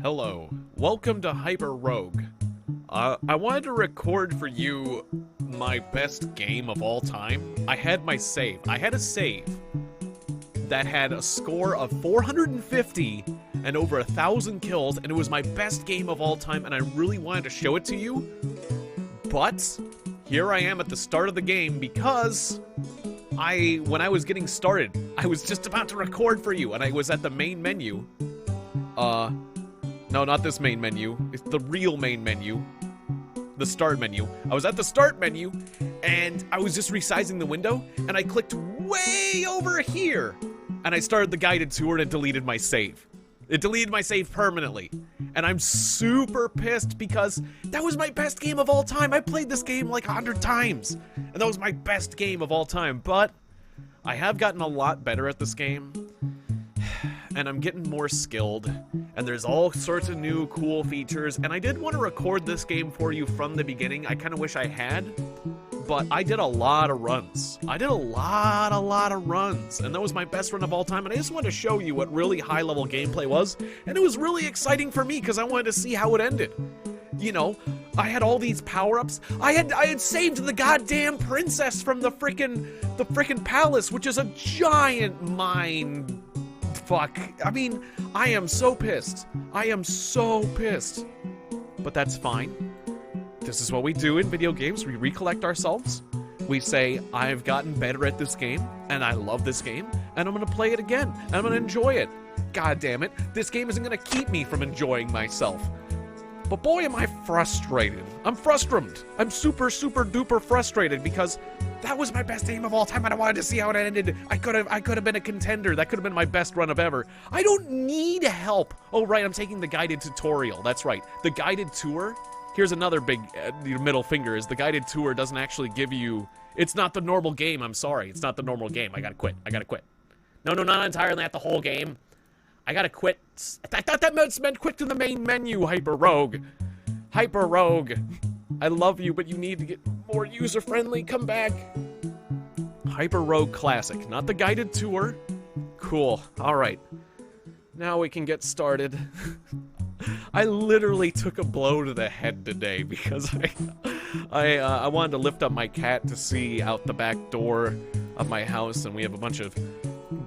Hello, welcome to HyperRogue. I wanted to record for you my best game of all time. I had my save. I had a save that had a score of 450 and over 1,000 kills, and it was my best game of all time, and I really wanted to show it to you. But here I am at the start of the game because when I was getting started, I was just about to record for you, and I was at the main menu. No, not this main menu. It's the real main menu. The start menu. I was at the start menu, and I was just resizing the window, and I clicked way over here, and I started the guided tour, and it deleted my save. It deleted my save permanently, and I'm super pissed because that was my best game of all time. I played this game like 100 times, and that was my best game of all time, but I have gotten a lot better at this game, and I'm getting more skilled, and there's all sorts of new cool features, and I did want to record this game for you from the beginning. I kind of wish I had, but I did a lot of runs. I did a lot of runs, and that was my best run of all time, and I just wanted to show you what really high-level gameplay was, and it was really exciting for me because I wanted to see how it ended. You know, I had all these power-ups. I had saved the goddamn princess from the frickin' palace, which is a giant mine. Fuck. I mean, I am so pissed. I am so pissed. But that's fine. This is what we do in video games. We recollect ourselves. We say, I've gotten better at this game, and I love this game, and I'm gonna play it again, and I'm gonna enjoy it. God damn it. This game isn't gonna keep me from enjoying myself. But boy, am I frustrated. I'm frustrated. I'm super duper frustrated because that was my best game of all time, and I wanted to see how it ended. I could have been a contender. That could have been my best run of ever. I don't need help. Oh, right, I'm taking the guided tutorial. That's right. The guided tour. Here's another big middle finger, is the guided tour doesn't actually give you... It's not the normal game, I'm sorry. It's not the normal game. I gotta quit. I gotta quit. No, not entirely, not the whole game. I gotta quit. I thought that meant quit to the main menu, HyperRogue. HyperRogue. I love you, but you need to get more user-friendly. Come back. HyperRogue Classic, not the guided tour. Cool. All right. Now we can get started. I literally took a blow to the head today because I wanted to lift up my cat to see out the back door of my house, and we have a bunch of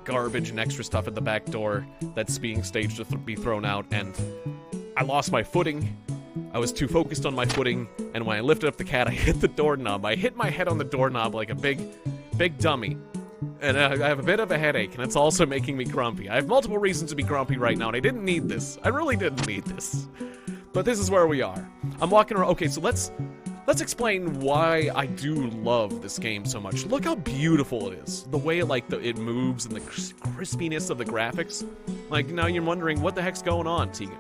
garbage and extra stuff at the back door that's being staged to be thrown out, and I lost my footing. I was too focused on my footing, and when I lifted up the cat, I hit the doorknob. I hit my head on the doorknob like a big dummy. And I have a bit of a headache, and it's also making me grumpy. I have multiple reasons to be grumpy right now, and I didn't need this. I really didn't need this. But this is where we are. I'm walking around. Okay, so let's explain why I do love this game so much. Look how beautiful it is. The way it moves and the crispiness of the graphics. Like, now you're wondering, what the heck's going on, Tiegon?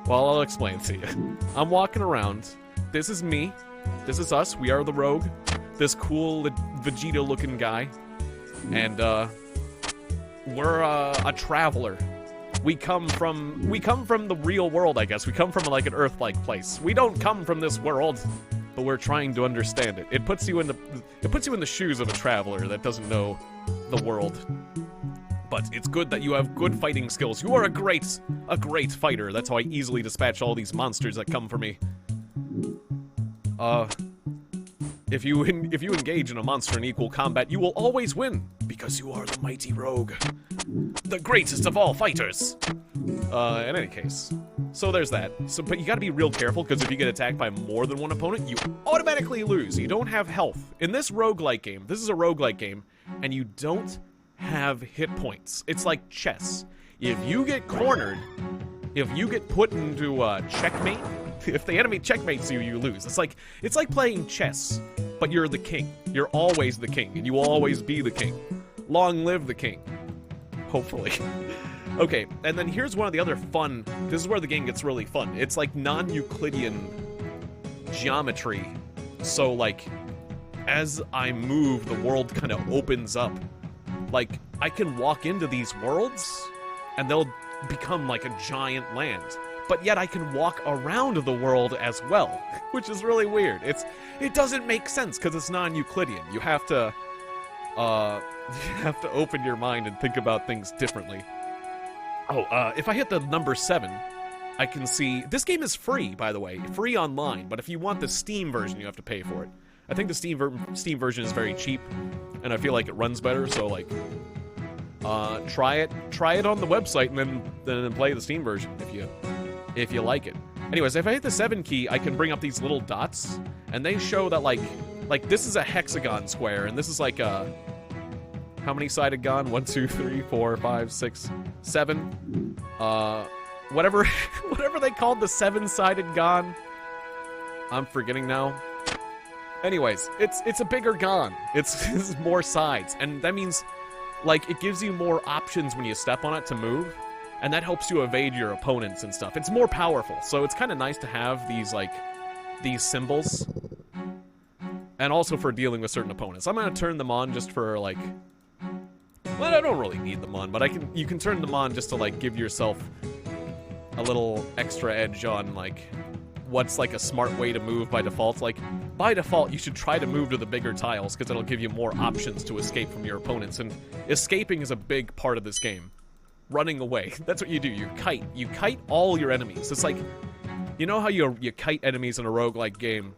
Well, I'll explain to you. I'm walking around. This is me. This is us. We are the rogue. This cool Vegeta-looking guy. And, we're, a traveler. We come from the real world, I guess. We come from, like, an Earth-like place. We don't come from this world, but we're trying to understand it. It puts you in the shoes of a traveler that doesn't know the world. But it's good that you have good fighting skills. You are a great fighter. That's how I easily dispatch all these monsters that come for me. If you engage in a monster in equal combat, you will always win, because you are the mighty rogue. The greatest of all fighters! In any case. So there's that. But you gotta be real careful, because if you get attacked by more than one opponent, you automatically lose. You don't have health. In this roguelike game, this is a roguelike game, and you don't have hit points. It's like chess. If you get cornered, if you get put into a checkmate, if the enemy checkmates you, you lose. It's like playing chess, but you're the king. You're always the king, and you will always be the king. Long live the king. Hopefully. Okay, and then here's one of the other fun... This is where the game gets really fun. It's like non-Euclidean geometry. So, like, as I move, the world kind of opens up. Like, I can walk into these worlds, and they'll become like a giant land. But yet I can walk around the world as well, which is really weird. It doesn't make sense because it's non-Euclidean. You have to open your mind and think about things differently. Oh, if I hit the number 7, I can see... This game is free, by the way. Free online, but if you want the Steam version, you have to pay for it. I think the Steam version is very cheap, and I feel like it runs better, so, like... try it on the website, and then play the Steam version, if you like it. Anyways, if I hit the 7 key, I can bring up these little dots, and they show that, like, this is a hexagon square, and this is like a... How many sided gon? 1, 2, 3, 4, 5, 6, 7. Whatever they called the 7-sided gon. I'm forgetting now. Anyways, it's a bigger gon. It's more sides, and that means, like, it gives you more options when you step on it to move, and that helps you evade your opponents and stuff. It's more powerful, so it's kind of nice to have these, like, these symbols, and also for dealing with certain opponents. I'm gonna turn them on just for, like... Well, I don't really need them on, but you can turn them on just to, like, give yourself a little extra edge on, like, what's, like, a smart way to move by default. Like, by default, you should try to move to the bigger tiles, because it'll give you more options to escape from your opponents, and escaping is a big part of this game. Running away. That's what you do. You kite. You kite all your enemies. It's like, you know how you kite enemies in a roguelike game?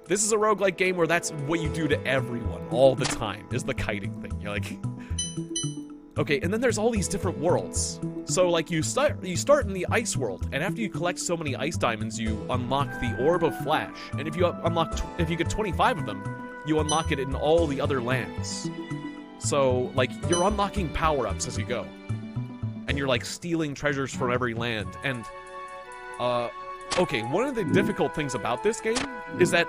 This is a roguelike game where that's what you do to everyone all the time, is the kiting thing. You're like... Okay, and then there's all these different worlds. So, like, you start in the ice world, and after you collect so many ice diamonds, you unlock the Orb of Flash. And if you get 25 of them, you unlock it in all the other lands. So, like, you're unlocking power-ups as you go. And you're, like, stealing treasures from every land. And, okay, one of the difficult things about this game is that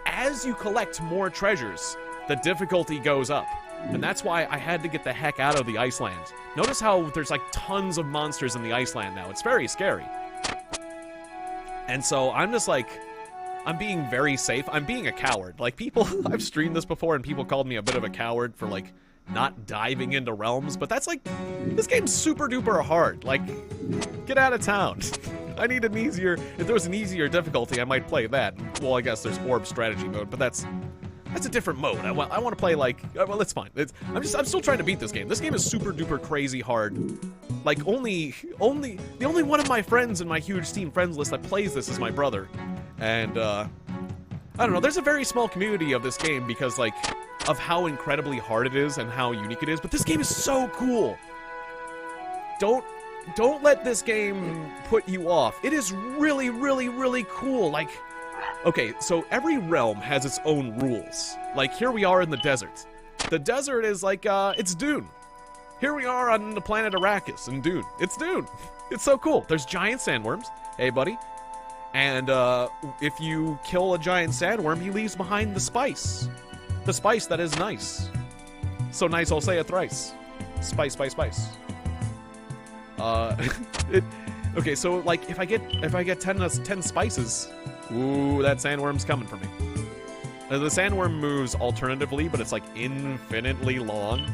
as you collect more treasures, the difficulty goes up. And that's why I had to get the heck out of the Iceland. Notice how there's, like, tons of monsters in the Iceland now. It's very scary. And so I'm just, like, I'm being very safe. I'm being a coward. Like, people, I've streamed this before, and people called me a bit of a coward for, like, not diving into realms. But that's, like, this game's super duper hard. Like, get out of town. I need an easier, if there was an easier difficulty, I might play that. Well, I guess there's Orb strategy mode, but that's a different mode. I want to play, like, well, it's fine. I'm still trying to beat this game. This game is super duper crazy hard. Like, the only one of my friends in my huge Steam friends list that plays this is my brother. And, I don't know, there's a very small community of this game because, like, of how incredibly hard it is and how unique it is, but this game is so cool. Don't let this game put you off. It is really, really, really cool. Like, okay, so every realm has its own rules. Like, here we are in the desert. The desert is like, it's Dune. Here we are on the planet Arrakis in Dune. It's Dune. It's so cool. There's giant sandworms. Hey, buddy. And, if you kill a giant sandworm, he leaves behind the spice. The spice that is nice. So nice, I'll say it thrice. Spice, spice, spice. Okay, so, like, if I get 10 spices... Ooh, that sandworm's coming for me. The sandworm moves alternatively, but it's, like, infinitely long.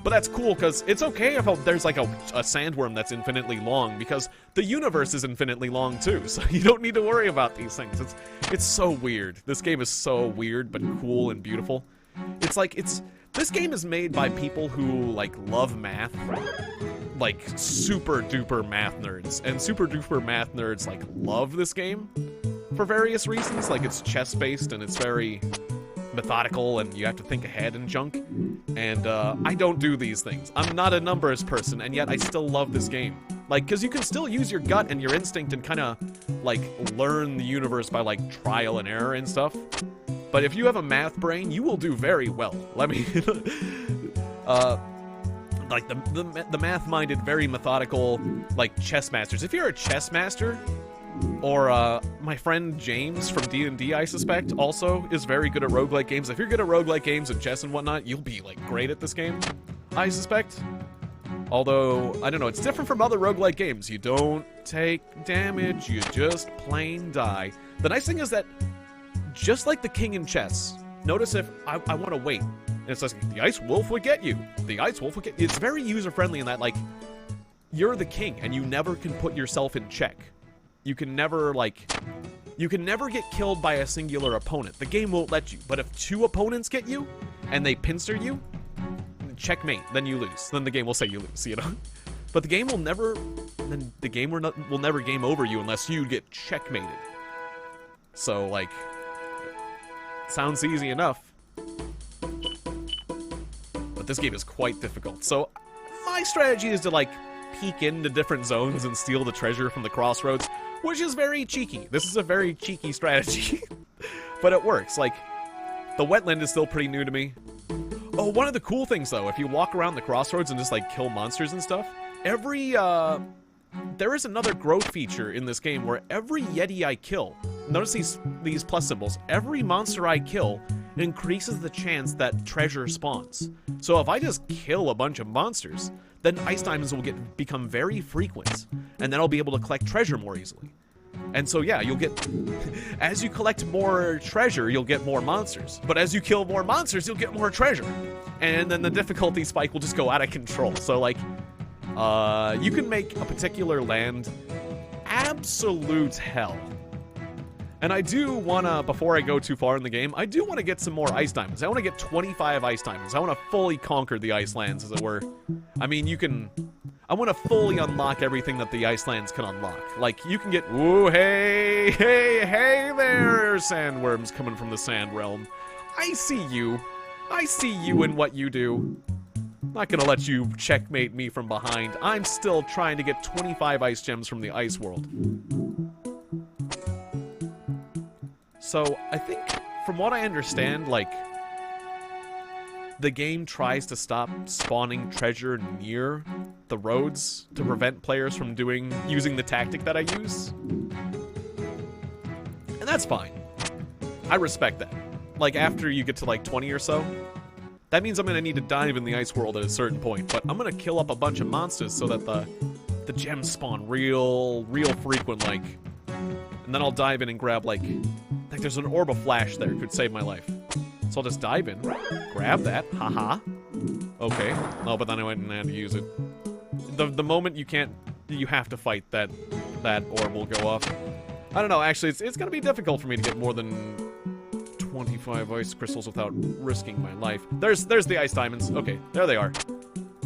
But that's cool, because it's okay if there's, like, a sandworm that's infinitely long, because the universe is infinitely long, too, so you don't need to worry about these things. It's so weird. This game is so weird, but cool and beautiful. It's like, this game is made by people who, like, love math. Like, super-duper math nerds. And super-duper math nerds, like, love this game. For various reasons, like, it's chess-based and it's very methodical and you have to think ahead and junk. And, I don't do these things. I'm not a numbers person, and yet I still love this game. Like, because you can still use your gut and your instinct and kind of, like, learn the universe by, like, trial and error and stuff. But if you have a math brain, you will do very well. Let me... like, the math-minded, very methodical, like, chess masters. If you're a chess master... Or, my friend James from D&D, I suspect, also is very good at roguelike games. If you're good at roguelike games and chess and whatnot, you'll be, like, great at this game, I suspect. Although, I don't know, it's different from other roguelike games. You don't take damage, you just plain die. The nice thing is that, just like the king in chess, notice if I want to wait, and it says, the ice wolf would get you. The ice wolf would get you. It's very user-friendly in that, like, you're the king, and you never can put yourself in check. You can never, like, you can never get killed by a singular opponent. The game won't let you. But if 2 opponents get you, and they pincer you, checkmate, then you lose. Then the game will say you lose, you know? But the game will never then the game will never game over you unless you get checkmated. So, like, sounds easy enough. But this game is quite difficult. So, my strategy is to, like, peek into different zones and steal the treasure from the crossroads, which is very cheeky. This is a very cheeky strategy. But it works. Like, the wetland is still pretty new to me. Oh, one of the cool things, though, if you walk around the crossroads and just, like, kill monsters and stuff, there is another growth feature in this game where every Yeti I kill, notice these plus symbols, every monster I kill increases the chance that treasure spawns. So if I just kill a bunch of monsters, then ice diamonds will become very frequent, and then I'll be able to collect treasure more easily. And so yeah, you'll get, as you collect more treasure, you'll get more monsters. But as you kill more monsters, you'll get more treasure. And then the difficulty spike will just go out of control. So like, you can make a particular land absolute hell. And I do wanna, before I go too far in the game, I do wanna get some more ice diamonds. I wanna get 25 ice diamonds. I wanna fully conquer the ice lands, as it were. I mean, I wanna fully unlock everything that the ice lands can unlock. Like, you can get, ooh, hey there, sandworms coming from the sand realm. I see you. I see you and what you do. Not gonna let you checkmate me from behind. I'm still trying to get 25 ice gems from the ice world. So, I think, from what I understand, like, the game tries to stop spawning treasure near the roads to prevent players from using the tactic that I use. And that's fine. I respect that. Like, after you get to, like, 20 or so, that means I'm gonna need to dive in the ice world at a certain point, but I'm gonna kill up a bunch of monsters so that the gems spawn real frequent, like, and then I'll dive in and grab, like there's an orb of flash there, it could save my life. So I'll just dive in, grab that, haha. Okay, oh, but then I went and had to use it. The moment you have to fight, that orb will go off. I don't know, actually, it's gonna be difficult for me to get more than 25 ice crystals without risking my life. There's the ice diamonds. Okay, there they are.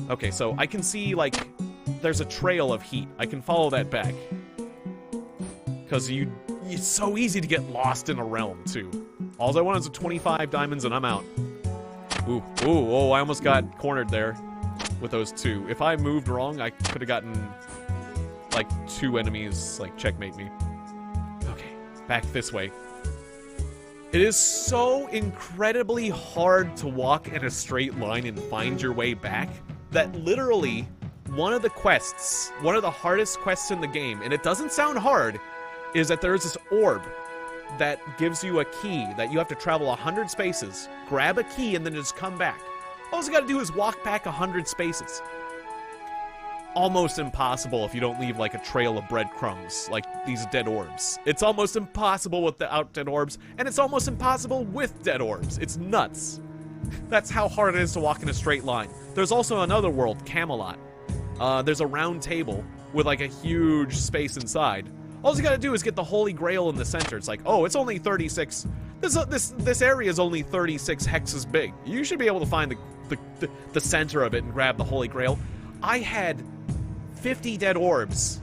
Okay, so I can see, like, there's a trail of heat. I can follow that back. Because it's so easy to get lost in a realm, too. All I want is 25 diamonds and I'm out. Oh, I almost got cornered there with those two. If I moved wrong, I could have gotten, like, 2 enemies, like, checkmate me. Okay, back this way. It is so incredibly hard to walk in a straight line and find your way back that literally one of the hardest quests in the game, and it doesn't sound hard, is that there's this orb that gives you a key that you have to travel 100 spaces, grab a key, and then just come back. All you gotta do is walk back 100 spaces. Almost impossible if you don't leave, like, a trail of breadcrumbs, like these dead orbs. It's almost impossible without dead orbs, and it's almost impossible with dead orbs. It's nuts. That's how hard it is to walk in a straight line. There's also another world, Camelot. There's a round table with, like, a huge space inside. All you gotta do is get the Holy Grail in the center. It's like, oh, it's only 36... This area is only 36 hexes big. You should be able to find the center of it and grab the Holy Grail. I had 50 dead orbs,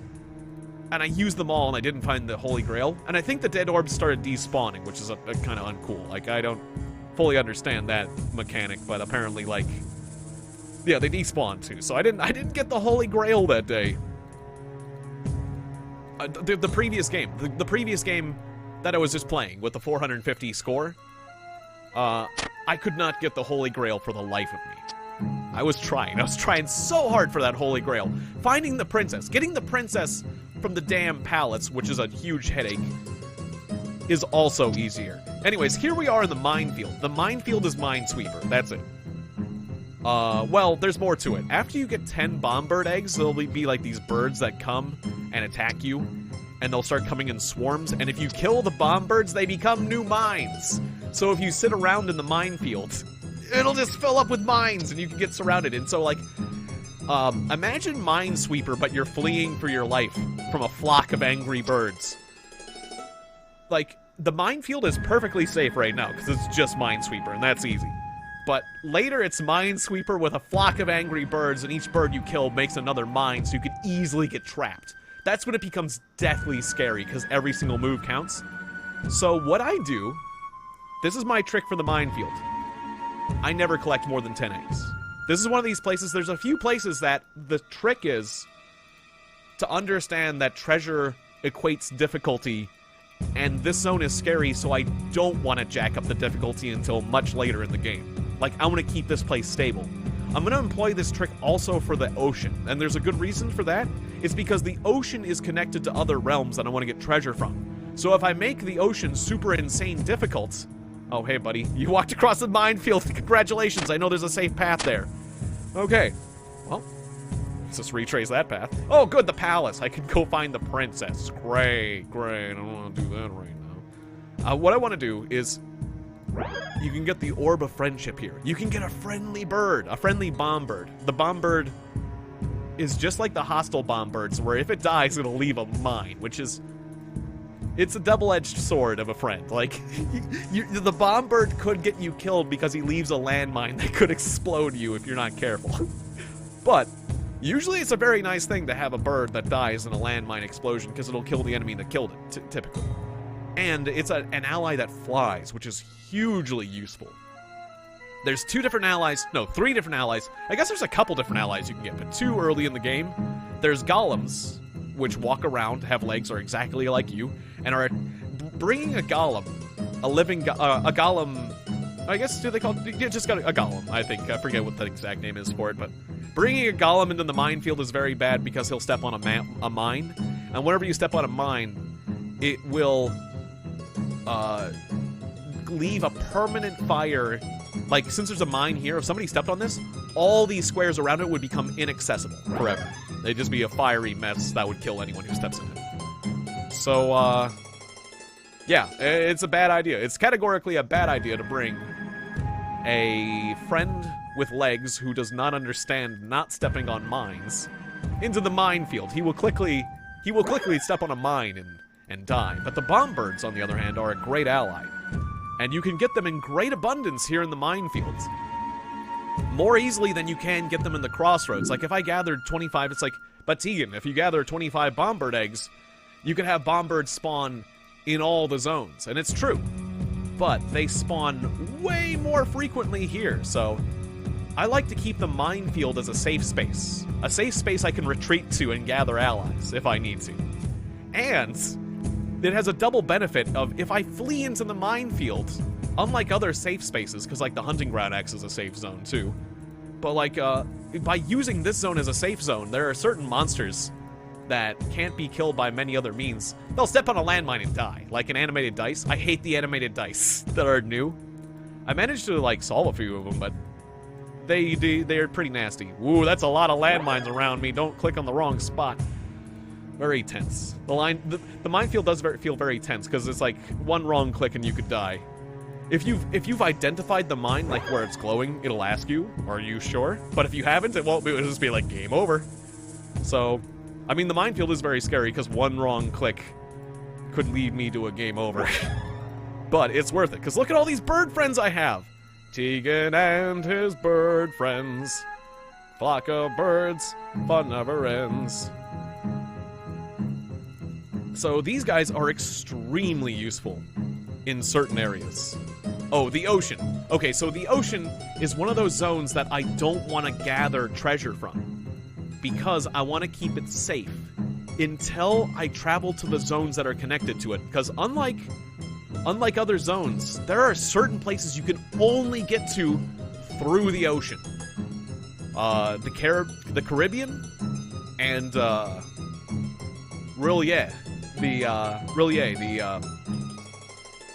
and I used them all, and I didn't find the Holy Grail. And I think the dead orbs started despawning, which is a kind of uncool. Like, I don't fully understand that mechanic, but apparently, like, yeah, they despawn too. So I didn't get the Holy Grail that day. The previous game that I was just playing with the 450 score, I could not get the Holy Grail for the life of me. I was trying so hard for that Holy Grail. Finding the princess, getting the princess from the damn palace, which is a huge headache, is also easier. Anyways, here we are in the minefield. The minefield is Minesweeper, that's it. Well, there's more to it. After you get 10 bomb-bird eggs, there'll be like these birds that come and attack you, and they'll start coming in swarms, and if you kill the bomb-birds, they become new mines. So if you sit around in the minefield, it'll just fill up with mines, and you can get surrounded. And so, like, imagine Minesweeper, but you're fleeing for your life from a flock of angry birds. Like, the minefield is perfectly safe right now, because it's just Minesweeper, and that's easy. But later it's Minesweeper with a flock of angry birds, and each bird you kill makes another mine, so you can easily get trapped. That's when it becomes deathly scary, because every single move counts. So what I do, this is my trick for the minefield. I never collect more than 10 eggs. This is one of these places, there's a few places that the trick is to understand that treasure equates difficulty, and this zone is scary, so I don't want to jack up the difficulty until much later in the game. Like, I want to keep this place stable. I'm going to employ this trick also for the ocean, and there's a good reason for that. It's because the ocean is connected to other realms that I want to get treasure from. So if I make the ocean super insane difficult... Oh, hey, buddy. You walked across the minefield. Congratulations. I know there's a safe path there. Okay. Well, let's just retrace that path. Oh, good, the palace. I can go find the princess. Great. I don't want to do that right now. What I want to do is... You can get the Orb of Friendship here. You can get a friendly bird. A friendly bomb bird. The bomb bird is just like the hostile bomb birds, where if it dies, it'll leave a mine, which is... It's a double-edged sword of a friend. Like, the bomb bird could get you killed because he leaves a landmine that could explode you if you're not careful. But usually it's a very nice thing to have a bird that dies in a landmine explosion because it'll kill the enemy that killed it, typically. And it's an ally that flies, which is hugely useful. There's three different allies. I guess there's a couple different allies you can get, but 2 early in the game. There's golems, which walk around, have legs, are exactly like you, and are bringing a golem, a golem, I guess, do they call it? You just got a golem, I think. I forget what the exact name is for it, but bringing a golem into the minefield is very bad because he'll step on a mine, and whenever you step on a mine, it will leave a permanent fire. Like, since there's a mine here, if somebody stepped on this, all these squares around it would become inaccessible forever. They'd just be a fiery mess that would kill anyone who steps in it. So, yeah, it's a bad idea. It's categorically a bad idea to bring a friend with legs who does not understand not stepping on mines into the minefield. He will quickly step on a mine and die. But the bomb birds, on the other hand, are a great ally. And you can get them in great abundance here in the minefields. More easily than you can get them in the crossroads. Like, if I gathered 25, it's like, but Tiegon, if you gather 25 bombbird eggs, you can have bombbirds spawn in all the zones. And it's true. But they spawn way more frequently here, so I like to keep the minefield as a safe space. A safe space I can retreat to and gather allies, if I need to. And it has a double benefit of, if I flee into the minefield, unlike other safe spaces, because, like, the Hunting Ground X is a safe zone, too. But, like, by using this zone as a safe zone, there are certain monsters that can't be killed by many other means. They'll step on a landmine and die, like an animated dice. I hate the animated dice that are new. I managed to, like, solve a few of them, but they're pretty nasty. Ooh, that's a lot of landmines around me. Don't click on the wrong spot. Very tense. The minefield does feel very tense, because it's like one wrong click and you could die. If you've identified the mine, like where it's glowing, it'll ask you, are you sure? But if you haven't, it won't be. It'll just be like, game over. So, I mean, the minefield is very scary, because one wrong click could lead me to a game over. But it's worth it, because look at all these bird friends I have. Tiegon and his bird friends. Flock of birds, fun never ends. So these guys are extremely useful in certain areas. Oh, the ocean. Okay, so the ocean is one of those zones that I don't want to gather treasure from, because I want to keep it safe until I travel to the zones that are connected to it. Because unlike other zones, there are certain places you can only get to through the ocean. The Caribbean and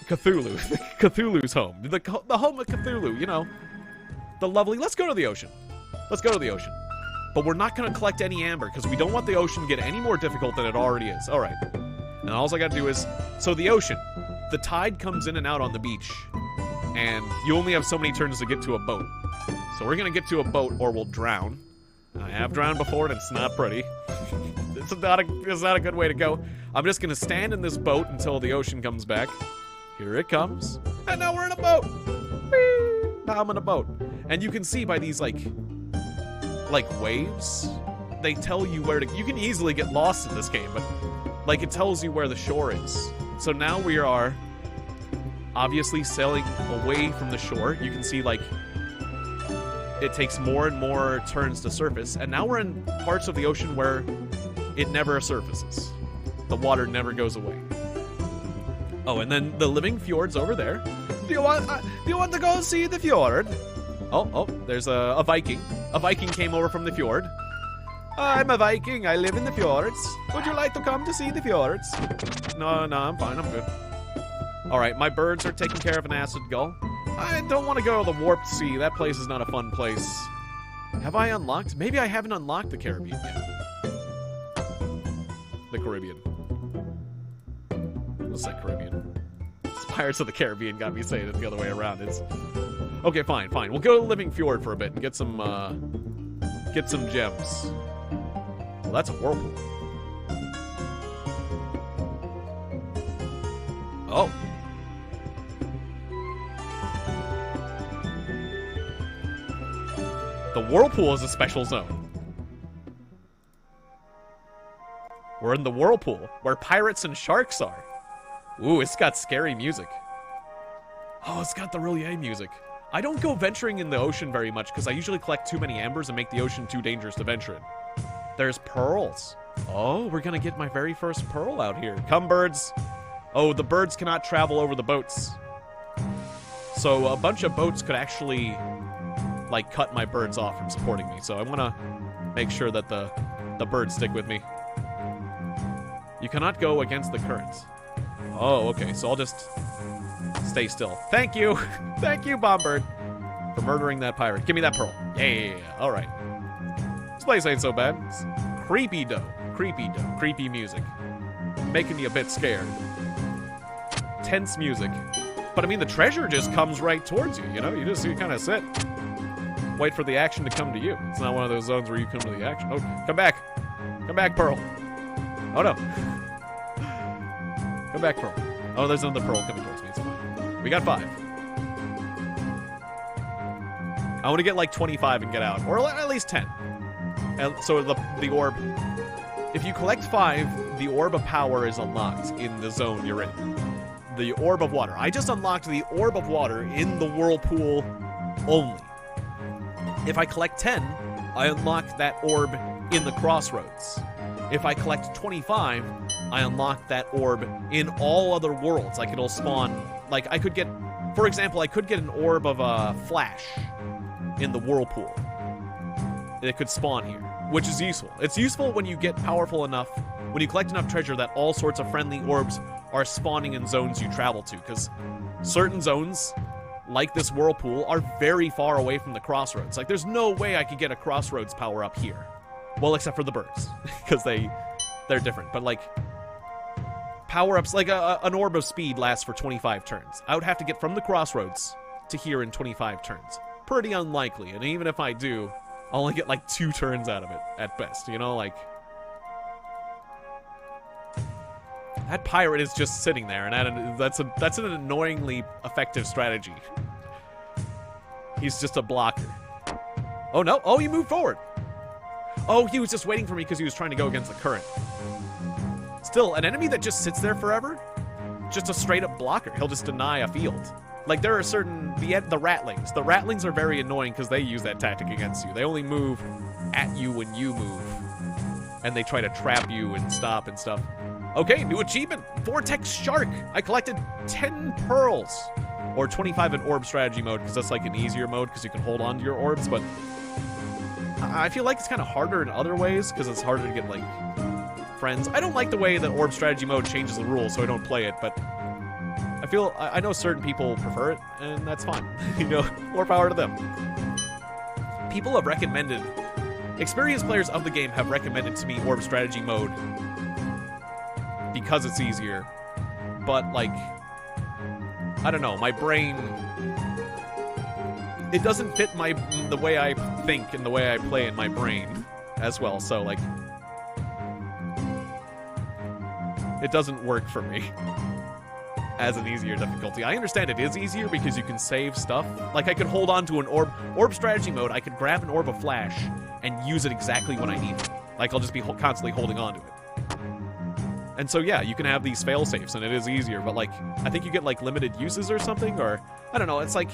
Cthulhu. Cthulhu's home. The home of Cthulhu, you know. The lovely... Let's go to the ocean. Let's go to the ocean. But we're not going to collect any amber, because we don't want the ocean to get any more difficult than it already is. Alright. And all I got to do is... So the ocean. The tide comes in and out on the beach. And you only have so many turns to get to a boat. So we're going to get to a boat, or we'll drown. I have drowned before, and it's not pretty. It's not a good way to go. I'm just gonna stand in this boat until the ocean comes back. Here it comes. And now we're in a boat! Whee! I'm on a boat. And you can see by these, like waves, they tell you where to... You can easily get lost in this game, but, like, it tells you where the shore is. So now we are obviously sailing away from the shore. You can see, like, it takes more and more turns to surface. And now we're in parts of the ocean where it never surfaces. The water never goes away. Oh, and then the living fjord's over there. Do you want to go see the fjord? Oh, there's a Viking. A Viking came over from the fjord. I'm a Viking. I live in the fjords. Would you like to come to see the fjords? No, I'm fine. I'm good. All right, my birds are taking care of an acid gull. I don't want to go to the warped sea. That place is not a fun place. Have I unlocked? Maybe I haven't unlocked the Caribbean yet. The Caribbean. What's that Caribbean? It's Pirates of the Caribbean got me saying it the other way around. It's okay. Fine. We'll go to the Living Fjord for a bit and get some gems. Well, that's a whirlpool. Oh. The whirlpool is a special zone. We're in the whirlpool, where pirates and sharks are. Ooh, it's got scary music. Oh, it's got the Roulier music. I don't go venturing in the ocean very much because I usually collect too many ambers and make the ocean too dangerous to venture in. There's pearls. Oh, we're gonna get my very first pearl out here. Come, birds. Oh, the birds cannot travel over the boats. So a bunch of boats could actually, like, cut my birds off from supporting me. So I want to make sure that the birds stick with me. You cannot go against the current. Oh, okay. So I'll just stay still. Thank you. Thank you, Bombird, for murdering that pirate. Give me that pearl. Yeah. All right. This place ain't so bad. It's creepy dough. Creepy music. Making me a bit scared. Tense music. But I mean, the treasure just comes right towards you, you know? You kind of sit. Wait for the action to come to you. It's not one of those zones where you come to the action. Oh, come back. Come back, Pearl. Oh, no. Come back, Pearl. Oh, there's another Pearl coming towards me. It's fine. We got 5. I want to get like 25 and get out. Or at least 10. And so the orb... If you collect 5, the Orb of Power is unlocked in the zone you're in. The Orb of Water. I just unlocked the Orb of Water in the whirlpool only. If I collect 10, I unlock that orb in the crossroads. If I collect 25, I unlock that orb in all other worlds. Like, it'll spawn... Like, I could get... For example, I could get an Orb of Flash in the whirlpool. It could spawn here, which is useful. It's useful when you get powerful enough, when you collect enough treasure that all sorts of friendly orbs are spawning in zones you travel to, because certain zones, like this whirlpool, are very far away from the crossroads. Like, there's no way I could get a crossroads power up here. Well, except for the birds, because they're different. But, like, power-ups, like an Orb of Speed lasts for 25 turns. I would have to get from the crossroads to here in 25 turns. Pretty unlikely, and even if I do, I'll only get, like, 2 turns out of it, at best, you know, like... That pirate is just sitting there, and that's an annoyingly effective strategy. He's just a blocker. Oh, no. Oh, he moved forward. Oh, he was just waiting for me because he was trying to go against the current. Still, an enemy that just sits there forever, just a straight-up blocker. He'll just deny a field. Like, there are certain... The Ratlings. The Ratlings are very annoying because they use that tactic against you. They only move at you when you move. And they try to trap you and stop and stuff. Okay, new achievement. Vortex Shark. I collected 10 pearls. Or 25 in orb strategy mode, because that's like an easier mode, because you can hold on to your orbs, but... I feel like it's kind of harder in other ways, because it's harder to get, like, friends. I don't like the way that orb strategy mode changes the rules, so I don't play it, but... I know certain people prefer it, and that's fine. You know, more power to them. People have recommended... Experienced players of the game have recommended to me orb strategy mode because it's easier. But, like... I don't know, my brain... It doesn't fit the way I think and the way I play in my brain as well, so, like... It doesn't work for me. as an easier difficulty. I understand it is easier because you can save stuff. Like, I could hold on to an orb strategy mode. I could grab an orb of flash and use it exactly when I need it. Like, I'll just be constantly holding on to it. And so, yeah, you can have these fail-safes, and it is easier. But, like, I think you get, like, limited uses or something, or... I don't know, it's like...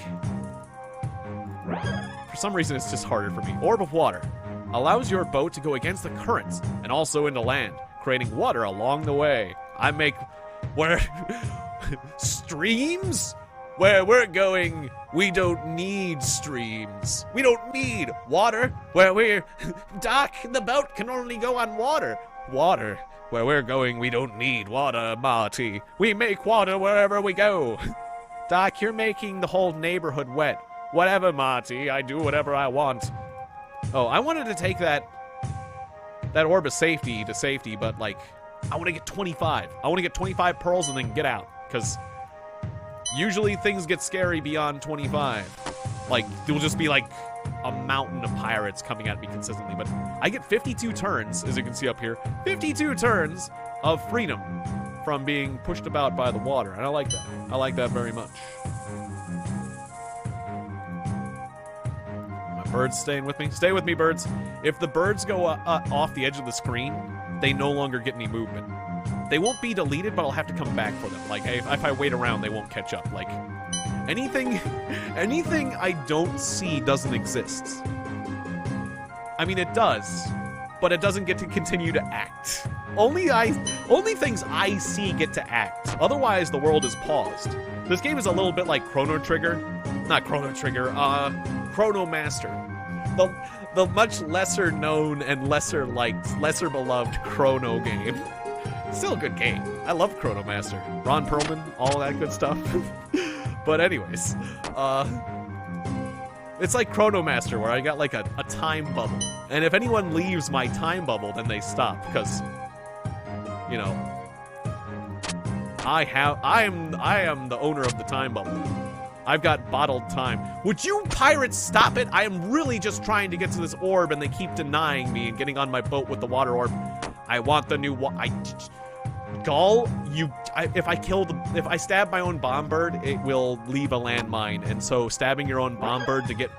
For some reason, it's just harder for me. Orb of Water. Allows your boat to go against the currents, and also into land, creating water along the way. I make... Where... Streams? Where we're going, we don't need streams. We don't need water. Where we're... Doc, the boat can only go on water. Water. Where we're going, we don't need water, Marty. We make water wherever we go. Doc, you're making the whole neighborhood wet. Whatever, Marty. I do whatever I want. Oh, I wanted to take that orb of safety to safety, but, like, I want to get 25. I want to get 25 pearls and then get out, because usually things get scary beyond 25. Like, there'll just be, like, a mountain of pirates coming at me consistently, but I get 52 turns, as you can see up here. 52 turns of freedom from being pushed about by the water, and I like that. I like that very much. My birds staying with me? Stay with me, birds. If the birds go off the edge of the screen, they no longer get any movement. They won't be deleted, but I'll have to come back for them. Like, if I wait around, they won't catch up. Like, anything I don't see doesn't exist. I mean, it does, but it doesn't get to continue to act. Only things I see get to act. Otherwise, the world is paused. This game is a little bit like Chrono Trigger. Not Chrono Trigger, Chrono Master. The much lesser known and lesser liked, lesser beloved Chrono game. Still a good game. I love Chrono Master. Ron Perlman, all that good stuff. But anyways, it's like Chrono Master, where I got like a time bubble. And if anyone leaves my time bubble, then they stop, because, you know, I am the owner of the time bubble. I've got bottled time. Would you pirates stop it? I am really just trying to get to this orb, and they keep denying me and getting on my boat with the water orb. I want the new Gull, if I stab my own bomb bird, it will leave a landmine, and so stabbing your own bomb bird to get...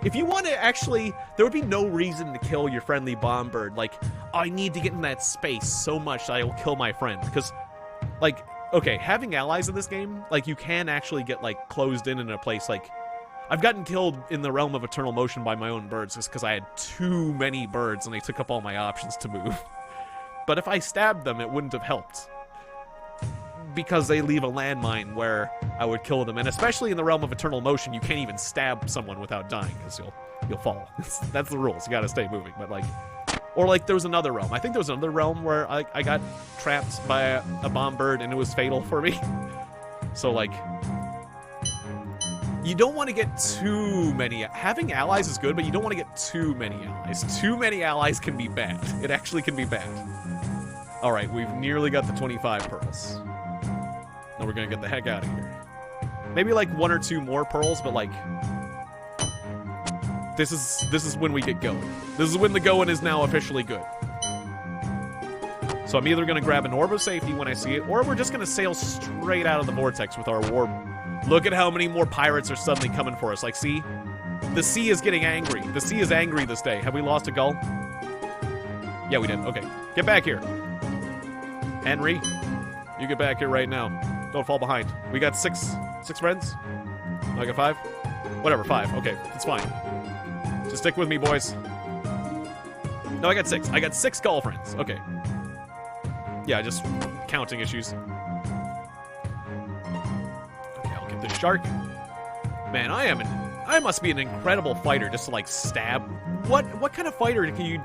If you want to actually, there would be no reason to kill your friendly bomb bird. Like, I need to get in that space so much that I will kill my friend, because, like, okay, having allies in this game, like, you can actually get, like, closed in a place, like, I've gotten killed in the realm of eternal motion by my own birds just because I had too many birds and they took up all my options to move. But if I stabbed them, it wouldn't have helped, because they leave a landmine where I would kill them. And especially in the realm of eternal motion, you can't even stab someone without dying, because you'll fall. That's the rules. You gotta stay moving. But, like, or, like, there was another realm. I think there was another realm where I got trapped by a bomb bird and it was fatal for me. So, like, you don't want to get too many. Having allies is good, but you don't want to get too many allies. Too many allies can be bad. It actually can be bad. All right, we've nearly got the 25 pearls. Now we're gonna get the heck out of here. Maybe like 1 or 2 more pearls, but, like, this is when we get going. This is when the going is now officially good. So I'm either gonna grab an orb of safety when I see it, or we're just gonna sail straight out of the vortex with our warp. Look at how many more pirates are suddenly coming for us. Like, see? The sea is getting angry. The sea is angry this day. Have we lost a gull? Yeah, we did. Okay. Get back here. Henry, you get back here right now. Don't fall behind. We got six friends? I got 5? Whatever, 5. Okay, it's fine. Just stick with me, boys. No, I got 6. I got 6 gull friends. Okay. Yeah, just counting issues. Okay, I'll get this shark. Man, I must be an incredible fighter just to, like, stab. What kind of fighter can you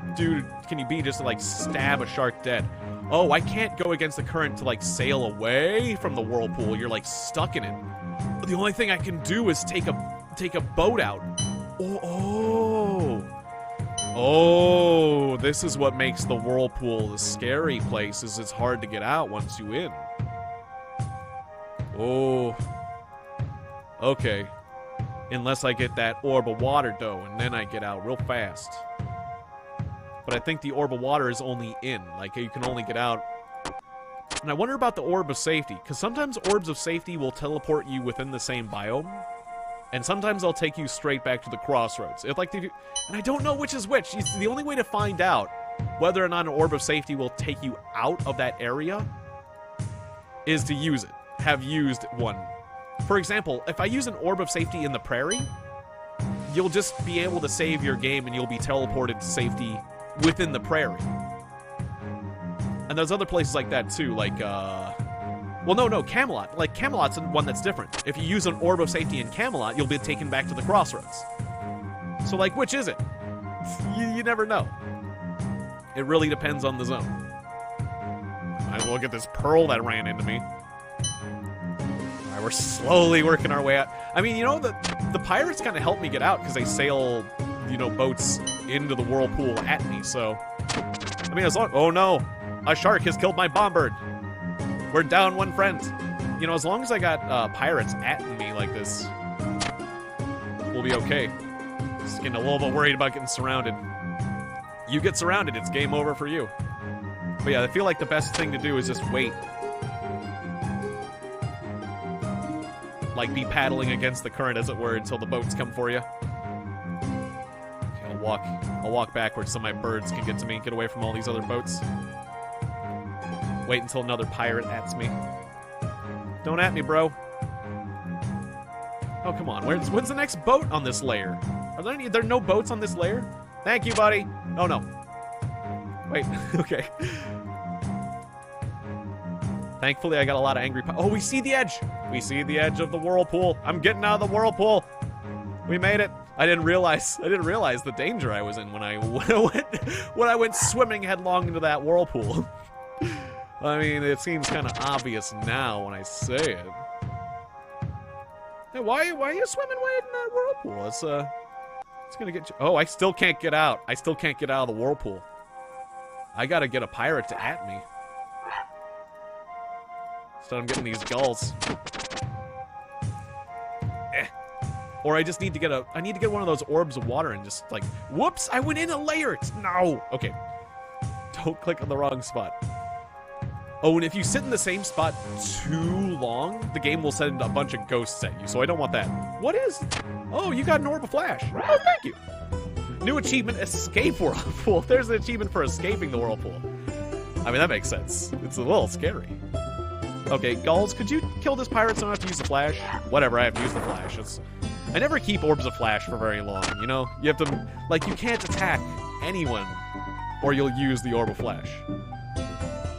be just to, like, stab a shark dead? Oh, I can't go against the current to, like, sail away from the whirlpool. You're, like, stuck in it. The only thing I can do is take a boat out. Oh, this is what makes the whirlpool the scary place, is it's hard to get out once you in. Oh. Okay. Unless I get that orb of water, though, and then I get out real fast. But I think the orb of water is only in. Like, you can only get out And I wonder about the Orb of Safety, because sometimes Orbs of Safety will teleport you within the same biome, and sometimes they'll take you straight back to the crossroads. And I don't know which is which. The only way to find out whether or not an Orb of Safety will take you out of that area is to use it. Have used one. For example, if I use an Orb of Safety in the prairie, you'll just be able to save your game and you'll be teleported to safety within the prairie. And there's other places like that too, like, well, no, Camelot. Like, Camelot's one that's different. If you use an Orb of Safety in Camelot, you'll be taken back to the crossroads. So, like, which is it? You never know. It really depends on the zone. I will get this pearl that ran into me. Alright, we're slowly working our way out. I mean, you know, the pirates kind of help me get out because they sail, you know, boats into the whirlpool at me, so... I mean, as long... Oh, no! A shark has killed my bombird! We're down one friend! You know, as long as I got pirates at me like this, we'll be okay. Just getting a little bit worried about getting surrounded. You get surrounded, it's game over for you. But yeah, I feel like the best thing to do is just wait. Like, be paddling against the current, as it were, until the boats come for you. Okay, I'll walk backwards so my birds can get to me and get away from all these other boats. Wait until another pirate ats me. Don't at me, bro. Oh, come on. When's the next boat on this layer? Are there no boats on this layer? Thank you, buddy. Oh, no. Wait. Okay. Thankfully, I got a lot of angry... Oh, we see the edge! We see the edge of the whirlpool. I'm getting out of the whirlpool. We made it. I didn't realize the danger I was in when I went swimming headlong into that whirlpool. I mean, it seems kind of obvious now when I say it. Hey, why are you swimming way in that whirlpool? It's gonna get you... Oh, I still can't get out. I still can't get out of the whirlpool. I gotta get a pirate to at me. So I'm getting these gulls. Or I just need to get I need to get one of those orbs of water and just like, whoops, I went in a layer. No. Okay. Don't click on the wrong spot. Oh, and if you sit in the same spot too long, the game will send a bunch of ghosts at you, so I don't want that. What is... Oh, you got an orb of flash. Oh, thank you. New achievement, escape whirlpool. There's an achievement for escaping the whirlpool. I mean, that makes sense. It's a little scary. Okay, Gulls, could you kill this pirate so I don't have to use the flash? Whatever, I have to use the flash. I never keep orbs of flash for very long, you know? You have to... Like, you can't attack anyone, or you'll use the orb of flash.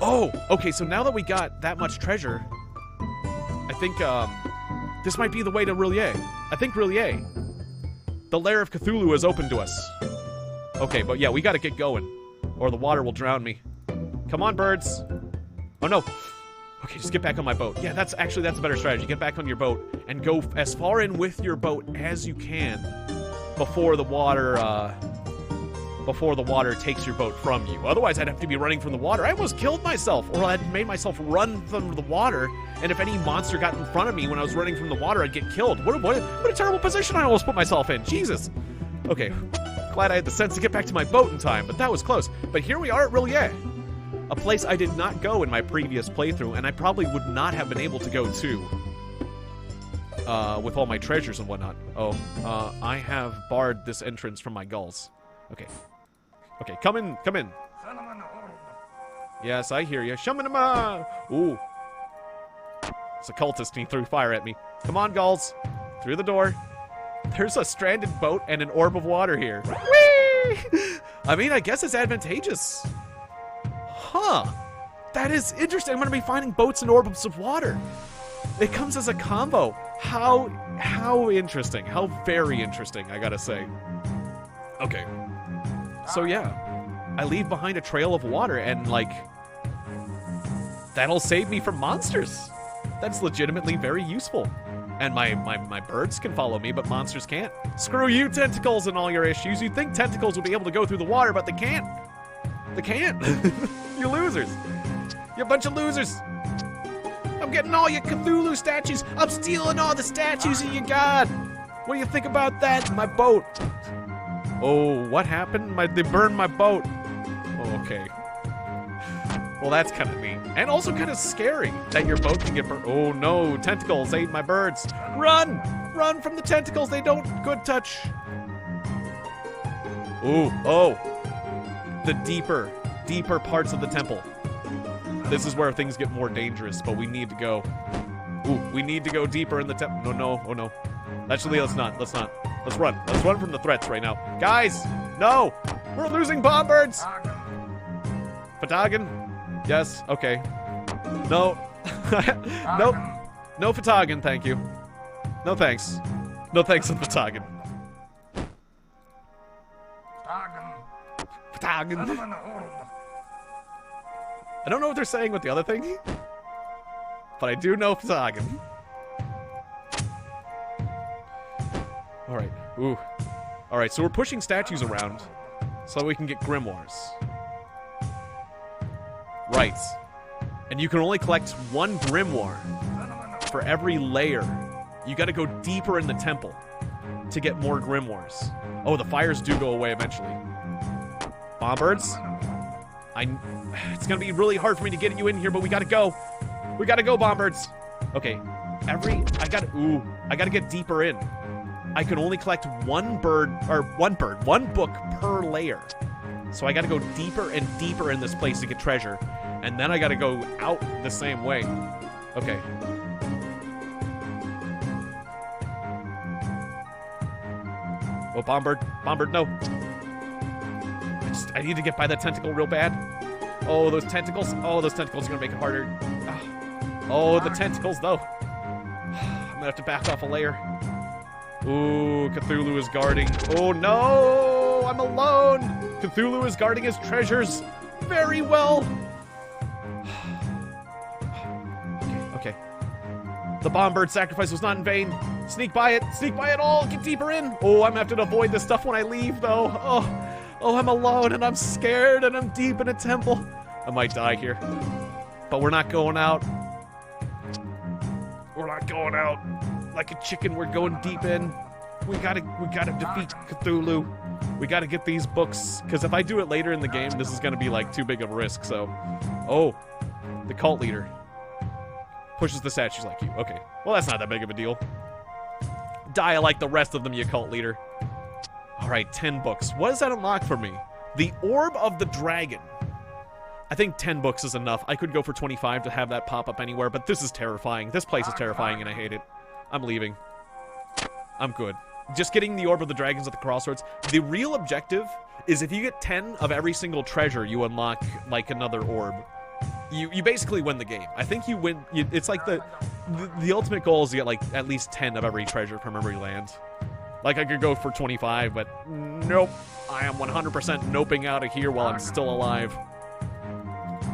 Oh, okay, so now that we got that much treasure, I think, this might be the way to Rillier. I think Rillier. The lair of Cthulhu is open to us. Okay, but yeah, we gotta get going, or the water will drown me. Come on, birds. Oh, no. Okay, just get back on my boat. Yeah, that's a better strategy. Get back on your boat and go as far in with your boat as you can before the water takes your boat from you. Otherwise, I'd have to be running from the water. I almost killed myself, or I'd made myself run from the water, and if any monster got in front of me when I was running from the water, I'd get killed. What a terrible position I almost put myself in. Jesus. Okay, glad I had the sense to get back to my boat in time, but that was close. But here we are at Rillier, a place I did not go in my previous playthrough, and I probably would not have been able to go to with all my treasures and whatnot. Oh, I have barred this entrance from my gulls. Okay. Okay, come in, come in. Yes, I hear you. Shamanama! Ooh. It's a cultist and he threw fire at me. Come on, gulls. Through the door. There's a stranded boat and an orb of water here. Whee! I mean, I guess it's advantageous. Huh. That is interesting. I'm going to be finding boats and orbs of water. It comes as a combo. How interesting. How very interesting, I gotta say. Okay. So yeah, I leave behind a trail of water and, like, that'll save me from monsters. That's legitimately very useful. And my birds can follow me, but monsters can't. Screw you, tentacles, and all your issues. You'd think tentacles would be able to go through the water, but they can't. They can't. You losers. You bunch of losers. I'm getting all your Cthulhu statues. I'm stealing all the statues that you got. What do you think about that? My boat. Oh, what happened? They burned my boat. Oh, okay. Well, that's kind of neat. And also kind of scary that your boat can get burned. Oh, no. Tentacles ate my birds. Run! Run from the tentacles. They don't good touch. Ooh. Oh. The deeper parts of the temple. This is where things get more dangerous, but we need to go. Ooh, we need to go deeper in the temple. No. Oh, no. Actually, let's not. Let's run. Let's run from the threats right now. Guys! No! We're losing bomb birds! Heptagon? Yes, okay. No. Nope. No heptagon, thank you. No thanks. No thanks to heptagon. Heptagon. I don't know what they're saying with the other thing, but I do know heptagon. Alright. Ooh. Alright, so we're pushing statues around so we can get grimoires. Right. And you can only collect one grimoire for every layer. You gotta go deeper in the temple to get more grimoires. Oh, the fires do go away eventually. Bomb birds? It's gonna be really hard for me to get you in here, but we gotta go. We gotta go, bomb birds. Okay. I gotta get deeper in. I can only collect one book per layer. So I gotta go deeper and deeper in this place to get treasure. And then I gotta go out the same way. Okay. Oh, bomb bird, no. I need to get by that tentacle real bad. Oh, those tentacles. Oh, those tentacles are gonna make it harder. Oh, the tentacles, though. I'm gonna have to back off a layer. Ooh, Cthulhu is guarding. Oh, no! I'm alone! Cthulhu is guarding his treasures very well. Okay. The bomb bird sacrifice was not in vain. Sneak by it all, get deeper in. Oh, I'm gonna have to avoid this stuff when I leave, though. Oh, I'm alone, and I'm scared, and I'm deep in a temple. I might die here. But we're not going out. We're not going out like a chicken. We're going deep in. We gotta defeat Cthulhu. We gotta get these books, because if I do it later in the game, this is gonna be like too big of a risk. So, oh, the cult leader pushes the statues like you. Okay, well that's not that big of a deal. Die like the rest of them, you cult leader. All right, 10 books. What does that unlock for me? The Orb of the Dragon. I think 10 books is enough. I could go for 25 to have that pop up anywhere, but this is terrifying. This place is terrifying, and I hate it. I'm leaving. I'm good. Just getting the Orb of the Dragons at the crossroads. The real objective is if you get 10 of every single treasure, you unlock, like, another orb. You basically win the game. I think you win. It's like the ultimate goal is to get, like, at least 10 of every treasure from every land. Like, I could go for 25, but nope. I am 100% noping out of here while I'm still alive.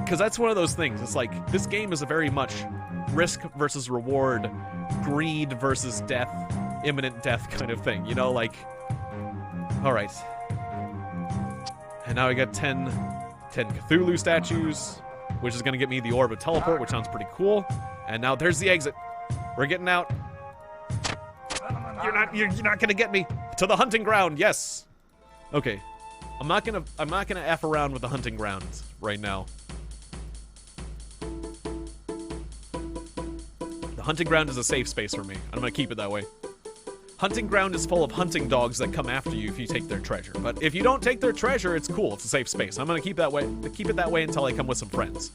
Because that's one of those things. It's like, this game is a very much risk versus reward, greed versus death, imminent death kind of thing. You know, like... Alright. And now I got 10 Cthulhu statues, which is going to get me the Orb of Teleport, which sounds pretty cool. And now there's the exit. We're getting out. You're not gonna get me to the hunting ground. Yes. Okay. I'm not gonna F around with the hunting ground right now. The hunting ground is a safe space for me. I'm gonna keep it that way. Hunting ground is full of hunting dogs that come after you if you take their treasure. But if you don't take their treasure, it's cool. It's a safe space. I'm gonna keep it that way until I come with some friends.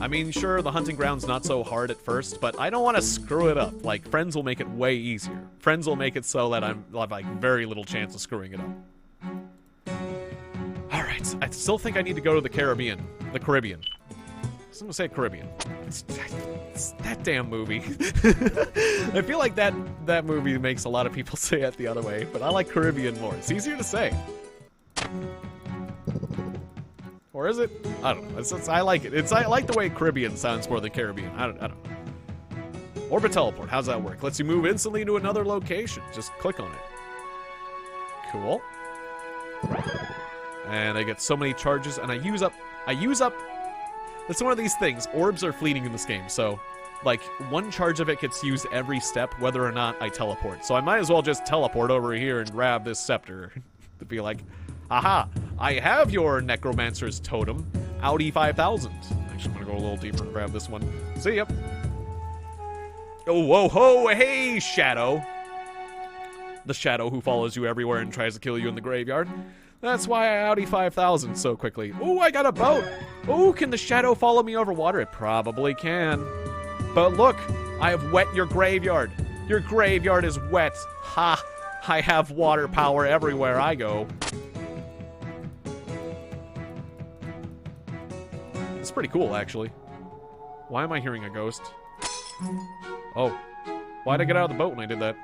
I mean, sure, the hunting ground's not so hard at first, but I don't want to screw it up. Like, friends will make it way easier. Friends will make it so that I'll have, like, very little chance of screwing it up. Alright, I still think I need to go to the Caribbean. The Caribbean. I'm gonna say Caribbean. It's that damn movie. I feel like that movie makes a lot of people say it the other way, but I like Caribbean more. It's easier to say. Or is it? I don't know. I like it. I like the way Caribbean sounds more than Caribbean. I don't know. Orbit teleport. How's that work? Lets you move instantly to another location. Just click on it. Cool. And I get so many charges, and I use up. That's one of these things. Orbs are fleeting in this game, so like one charge of it gets used every step, whether or not I teleport. So I might as well just teleport over here and grab this scepter to be like, aha, I have your necromancer's totem, Audi 5000. Actually, I'm gonna go a little deeper and grab this one. See ya. Oh, whoa, ho, hey, Shadow. The Shadow who follows you everywhere and tries to kill you in the graveyard. That's why I Audi 5000 so quickly. Ooh, I got a boat. Ooh, can the Shadow follow me over water? It probably can. But look, I have wet your graveyard. Your graveyard is wet. Ha! I have water power everywhere I go. It's pretty cool, actually. Why am I hearing a ghost? Oh. Why'd I get out of the boat when I did that?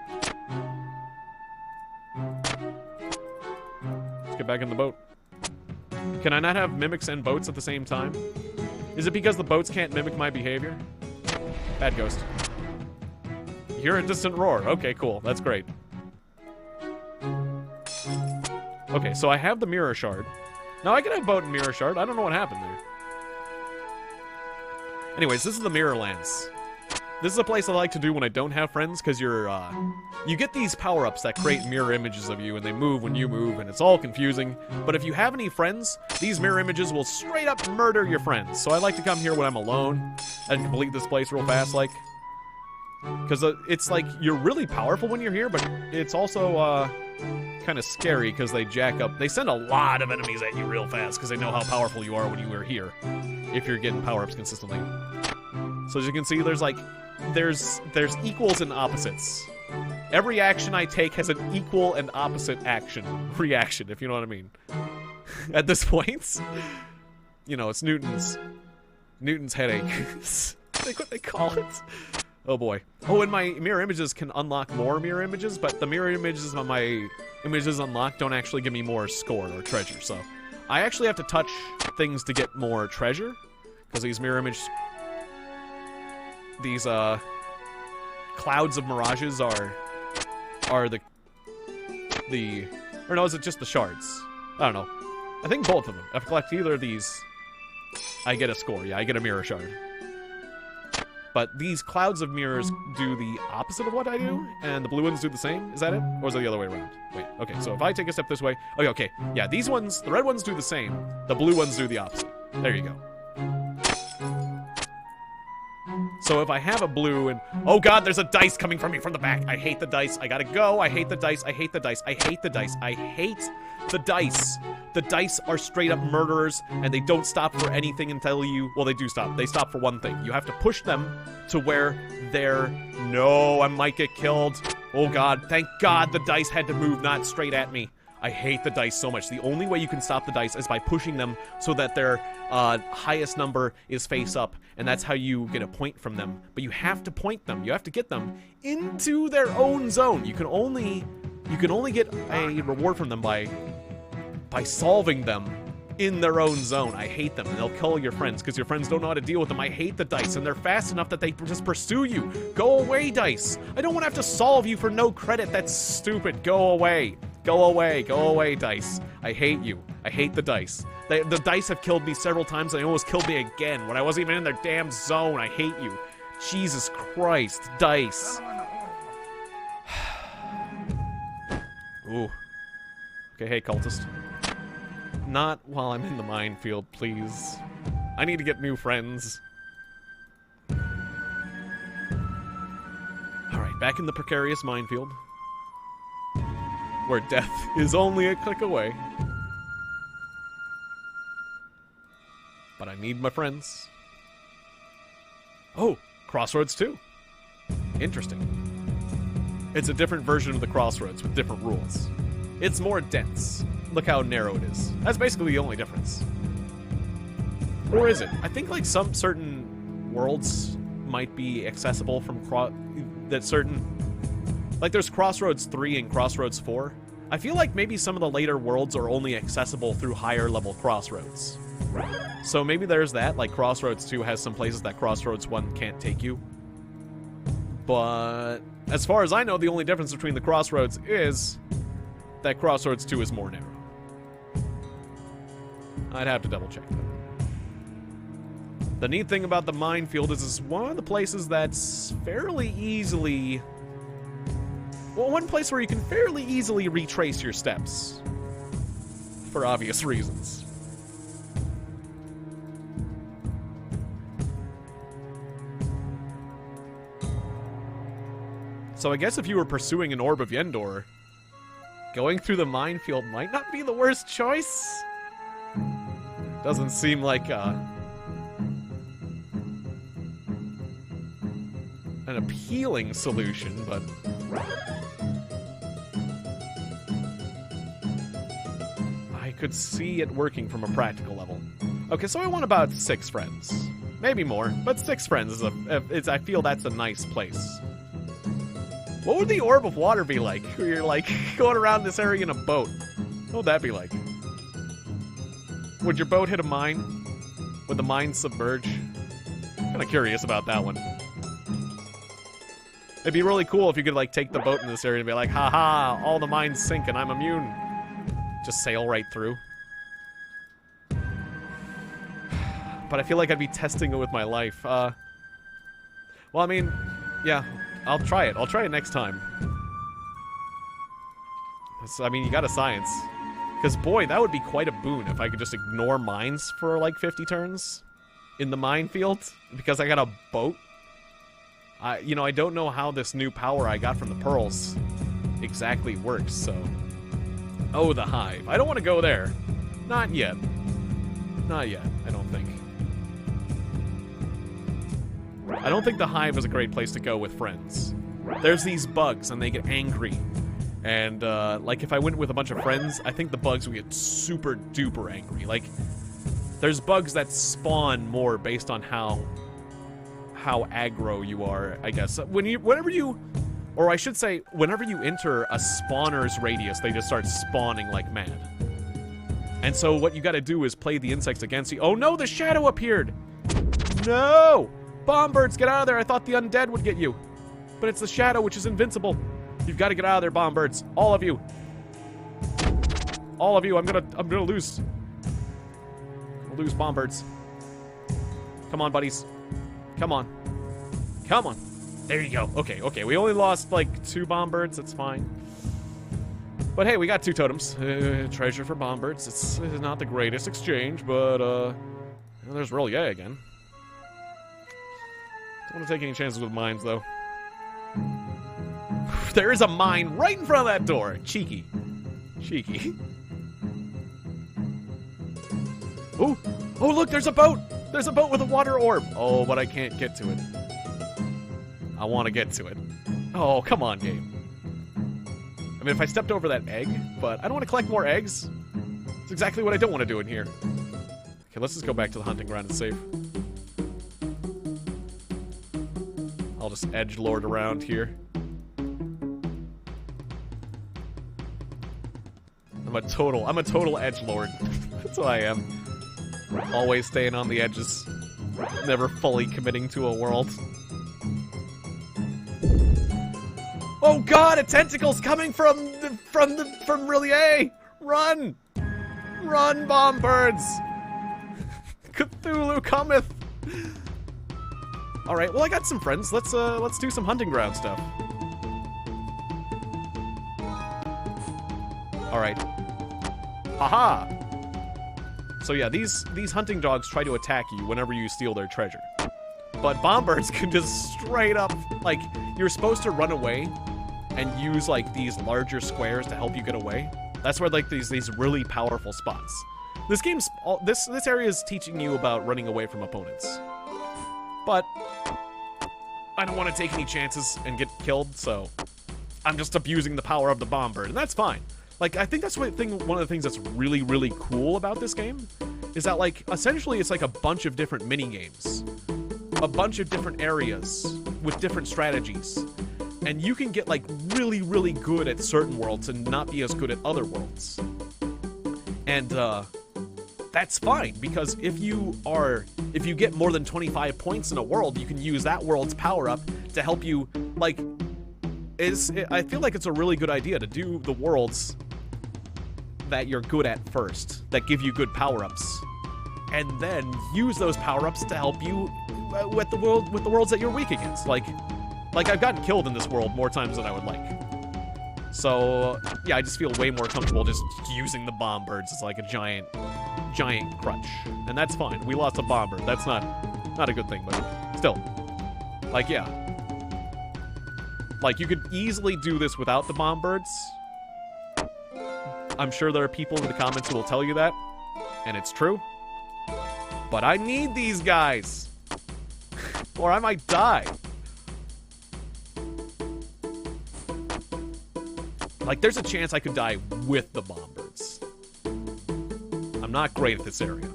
Let's get back in the boat. Can I not have mimics and boats at the same time? Is it because the boats can't mimic my behavior? Bad ghost. Hear a distant roar. Okay, cool. That's great. Okay, so I have the mirror shard. Now I can have boat and mirror shard. I don't know what happened there. Anyways, this is the Mirror Lands. This is a place I like to do when I don't have friends, because you get these power-ups that create mirror images of you, and they move when you move, and it's all confusing. But if you have any friends, these mirror images will straight up murder your friends. So I like to come here when I'm alone and complete this place real fast, like. Because it's like, you're really powerful when you're here, but it's also, kind of scary because they jack up. They send a lot of enemies at you real fast because they know how powerful you are when you are here. If you're getting power-ups consistently. So as you can see, there's like, there's equals and opposites. Every action I take has an equal and opposite reaction, if you know what I mean. At this point, you know, it's Newton's headache. That's what they call it. Oh boy. Oh, and my mirror images can unlock more mirror images, but the mirror images on my images unlocked don't actually give me more score or treasure, so I actually have to touch things to get more treasure, because these mirror images, these clouds of mirages are the or no, is it just the shards? I don't know. I think both of them. If I collect either of these, I get a score. Yeah, I get a mirror shard. But these clouds of mirrors do the opposite of what I do, and the blue ones do the same? Is that it? Or is it the other way around? Wait, okay, so if I take a step this way... Okay, yeah, these ones, the red ones do the same. The blue ones do the opposite. There you go. So if I have a blue and... Oh god, there's a dice coming from me from the back. I hate the dice. I gotta go. I hate the dice. I hate the dice. I hate the dice. I hate the dice. The dice are straight up murderers, and they don't stop for anything until you... Well, they do stop. They stop for one thing. You have to push them to where they're... No, I might get killed. Oh god, thank god the dice had to move, not straight at me. I hate the dice so much. The only way you can stop the dice is by pushing them so that their highest number is face up, and that's how you get a point from them. But you have to point them. You have to get them into their own zone. You can only get a reward from them by solving them in their own zone. I hate them, and they'll kill your friends because your friends don't know how to deal with them. I hate the dice, and they're fast enough that they just pursue you. Go away, dice. I don't want to have to solve you for no credit. That's stupid. Go away. Go away. Go away, dice. I hate you. I hate the dice. The dice have killed me several times, and they almost killed me again when I wasn't even in their damn zone. I hate you. Jesus Christ. Dice. Ooh. Okay, hey, cultist. Not while I'm in the minefield, please. I need to get new friends. Alright, back in the precarious minefield. Where death is only a click away. But I need my friends. Oh, Crossroads 2. Interesting. It's a different version of the Crossroads with different rules. It's more dense. Look how narrow it is. That's basically the only difference. Or is it? I think like some certain worlds might be accessible from like there's Crossroads 3 and Crossroads 4. I feel like maybe some of the later worlds are only accessible through higher level Crossroads. So maybe there's that, like Crossroads 2 has some places that Crossroads 1 can't take you. But as far as I know, the only difference between the Crossroads is that Crossroads 2 is more narrow. I'd have to double check that. The neat thing about the minefield is it's one of the places that's fairly easily... Well, one place where you can fairly easily retrace your steps. For obvious reasons. So I guess if you were pursuing an Orb of Yendor, going through the minefield might not be the worst choice. Doesn't seem like an appealing solution, but I could see it working from a practical level. Okay, so I want about 6 friends. Maybe more, but 6 friends is I feel that's a nice place. What would the Orb of Water be like? Where you're like going around this area in a boat. What would that be like? Would your boat hit a mine? Would the mine submerge? Kind of curious about that one. It'd be really cool if you could like take the boat in this area and be like, haha, all the mines sink and I'm immune. Just sail right through. But I feel like I'd be testing it with my life. Well, I mean, yeah, I'll try it. I'll try it next time. I mean, you got a science. Because, boy, that would be quite a boon if I could just ignore mines for, like, 50 turns in the minefield because I got a boat. You know, I don't know how this new power I got from the pearls exactly works, so... Oh, the hive. I don't want to go there. Not yet. Not yet, I don't think. I don't think the hive is a great place to go with friends. There's these bugs, and they get angry. And, like, if I went with a bunch of friends, I think the bugs would get super duper angry. Like, there's bugs that spawn more based on how aggro you are, I guess. Whenever you enter a spawner's radius, they just start spawning like mad. And so what you gotta do is play the insects against you. Oh no, the shadow appeared! No! Bombbirds, get out of there! I thought the undead would get you. But it's the shadow, which is invincible. You've got to get out of there, bombbirds. All of you. All of you. I'm gonna lose. I'll lose bombbirds. Come on, buddies. Come on. Come on. There you go. Okay, okay. We only lost, like, 2 bombbirds. That's fine. But hey, we got 2 totems. Treasure for bombbirds. It's not the greatest exchange, but, there's Roll Yay again. Don't want to take any chances with mines, though. There is a mine right in front of that door. Cheeky. Cheeky. Oh, oh, look, there's a boat. There's a boat with a water orb. Oh, but I can't get to it. I want to get to it. Oh, come on, game. I mean, if I stepped over that egg, but I don't want to collect more eggs. It's exactly what I don't want to do in here. Okay, let's just go back to the hunting ground and save. I'll just edgelord around here. I'm a total edgelord. That's what I am. Always staying on the edges. Never fully committing to a world. Oh god, a tentacle's coming from Rillier! Run! Run, bombbirds! Cthulhu cometh! Alright, well I got some friends. Let's do some hunting ground stuff. Alright. Haha! So yeah, these hunting dogs try to attack you whenever you steal their treasure. But bombbirds can just straight up, like, you're supposed to run away and use, like, these larger squares to help you get away. That's where, like, these really powerful spots. This game's, this area is teaching you about running away from opponents. But I don't want to take any chances and get killed, so I'm just abusing the power of the bombbird, and that's fine. Like, I think that's one of the things that's really, really cool about this game is that, like, essentially it's like a bunch of different mini-games. A bunch of different areas with different strategies. And you can get, like, really, really good at certain worlds and not be as good at other worlds. And, that's fine, because if you get more than 25 points in a world, you can use that world's power-up to help you, like, I feel like it's a really good idea to do the worlds that you're good at first, that give you good power-ups, and then use those power-ups to help you with the worlds that you're weak against. Like I've gotten killed in this world more times than I would like. So yeah, I just feel way more comfortable just using the bombbirds as like a giant crutch, and that's fine. We lost a bombbird. That's not a good thing, but still, like, yeah. Like, you could easily do this without the bomb birds. I'm sure there are people in the comments who will tell you that, and it's true. But I need these guys, or I might die. Like, there's a chance I could die with the bomb birds. I'm not great at this area.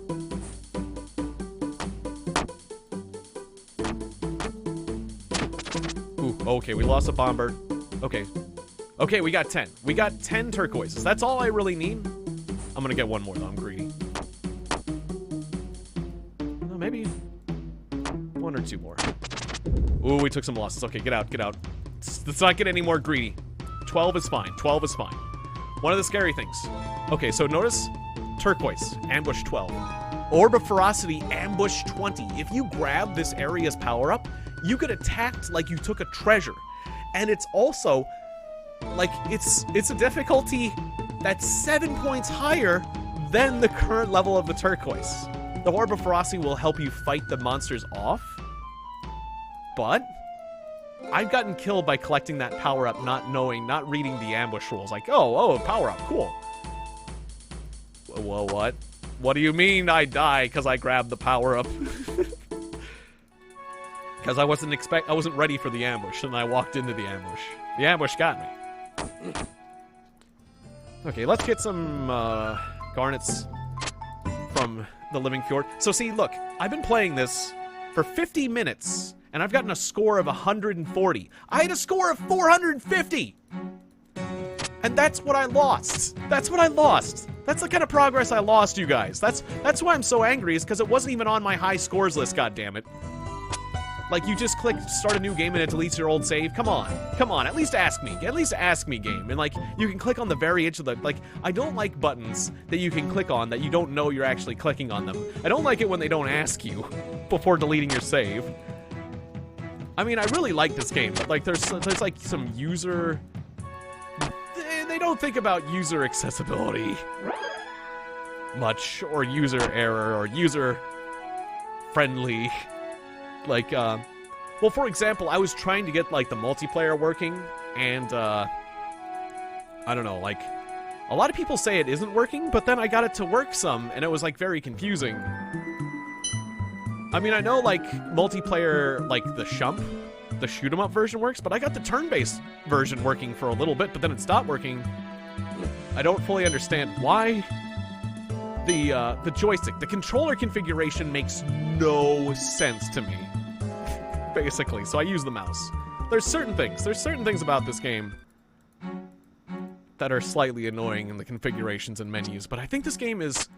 Ooh, okay, we lost a bomb bird. Okay. Okay, we got 10. We got 10 turquoises. That's all I really need. I'm gonna get one more, though. I'm greedy. Maybe 1 or 2 more. Ooh, we took some losses. Okay, get out, get out. Let's not get any more greedy. 12 is fine. 12 is fine. One of the scary things. Okay, so notice turquoise, ambush 12. Orb of Ferocity, ambush 20. If you grab this area's power-up, you get attacked like you took a treasure. And it's also, like, it's a difficulty that's 7 points higher than the current level of the turquoise. The Orb of Ferocity will help you fight the monsters off, but I've gotten killed by collecting that power-up, not reading the ambush rules. Like, oh, power-up, cool. Well, what? What do you mean I die because I grabbed the power-up? Because I wasn't ready for the ambush, and I walked into the ambush. The ambush got me. Okay, let's get some garnets from the Living Fjord. So see, look, I've been playing this for 50 minutes, and I've gotten a score of 140. I had a score of 450! And that's what I lost. That's what I lost. That's the kind of progress I lost, you guys. That's why I'm so angry, is because it wasn't even on my high scores list, goddammit. Like, you just click start a new game and it deletes your old save? Come on. Come on, at least ask me. At least ask me, game. And, like, you can click on the very edge of the... Like, I don't like buttons that you can click on that you don't know you're actually clicking on them. I don't like it when they don't ask you before deleting your save. I mean, I really like this game, but, like, there's like, some user... They don't think about user accessibility much, or user error, or user-friendly... Like, well, for example, I was trying to get, like, the multiplayer working, and, I don't know, like, a lot of people say it isn't working, but then I got it to work some, and it was, like, very confusing. I mean, I know, like, multiplayer, like, the shoot-'em-up version works, but I got the turn-based version working for a little bit, but then it stopped working. I don't fully understand why. The joystick, the controller configuration makes no sense to me, basically, so I use the mouse. There's certain things about this game that are slightly annoying in the configurations and menus, but I think this game is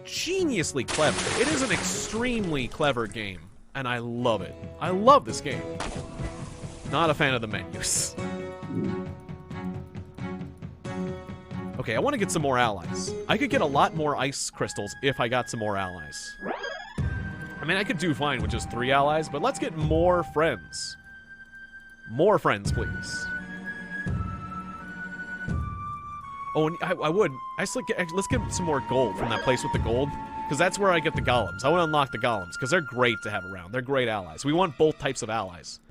geniusly clever. It is an extremely clever game, and I love it. I love this game. Not a fan of the menus. Okay, I want to get some more allies. I could get a lot more ice crystals if I got some more allies. I mean, I could do fine with just 3 allies, but let's get more friends. More friends, please. Oh, and I would. Let's get some more gold from that place with the gold, because that's where I get the golems. I want to unlock the golems, because they're great to have around. They're great allies. We want both types of allies.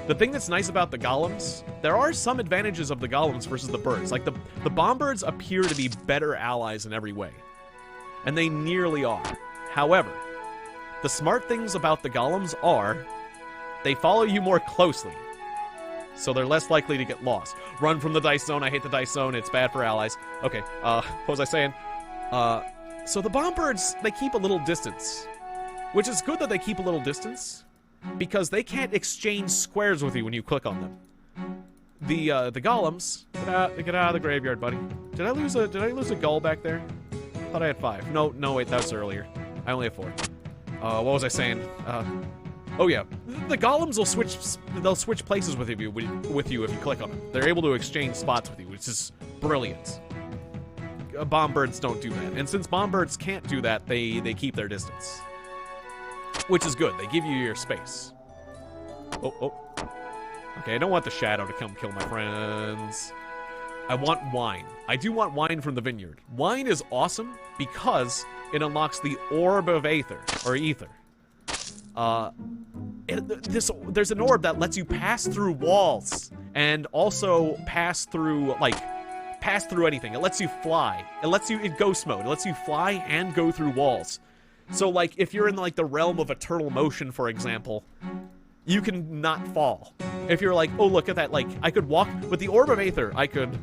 The thing that's nice about the golems, there are some advantages of the golems versus the birds. Like, the bomb birds appear to be better allies in every way. And they nearly are. However, the smart things about the golems are they follow you more closely. So they're less likely to get lost. Run from the dice zone. I hate the dice zone. It's bad for allies. Okay, what was I saying? So the bomb birds, they keep a little distance. Which is good that they keep a little distance, because they can't exchange squares with you when you click on them. The golems, get out of the graveyard, buddy. Did I lose a gull back there? I thought I had 5. No, wait, that was earlier. I only have 4. What was I saying? Oh yeah, the golems will switch places with you if you click on them. They're able to exchange spots with you, which is brilliant. Bomb birds don't do that, and since bomb birds can't do that, they keep their distance. Which is good. They give you your space. Oh. Okay, I don't want the shadow to come kill my friends. I want wine. I do want wine from the vineyard. Wine is awesome because it unlocks the Orb of Aether, or Ether. there's an orb that lets you pass through walls and also pass through anything. It lets you fly. It lets you in ghost mode. It lets you fly and go through walls. So like if you're in like the realm of eternal motion, for example, you can not fall. If you're like, oh, look at that, like I could walk with the Orb of Aether, I could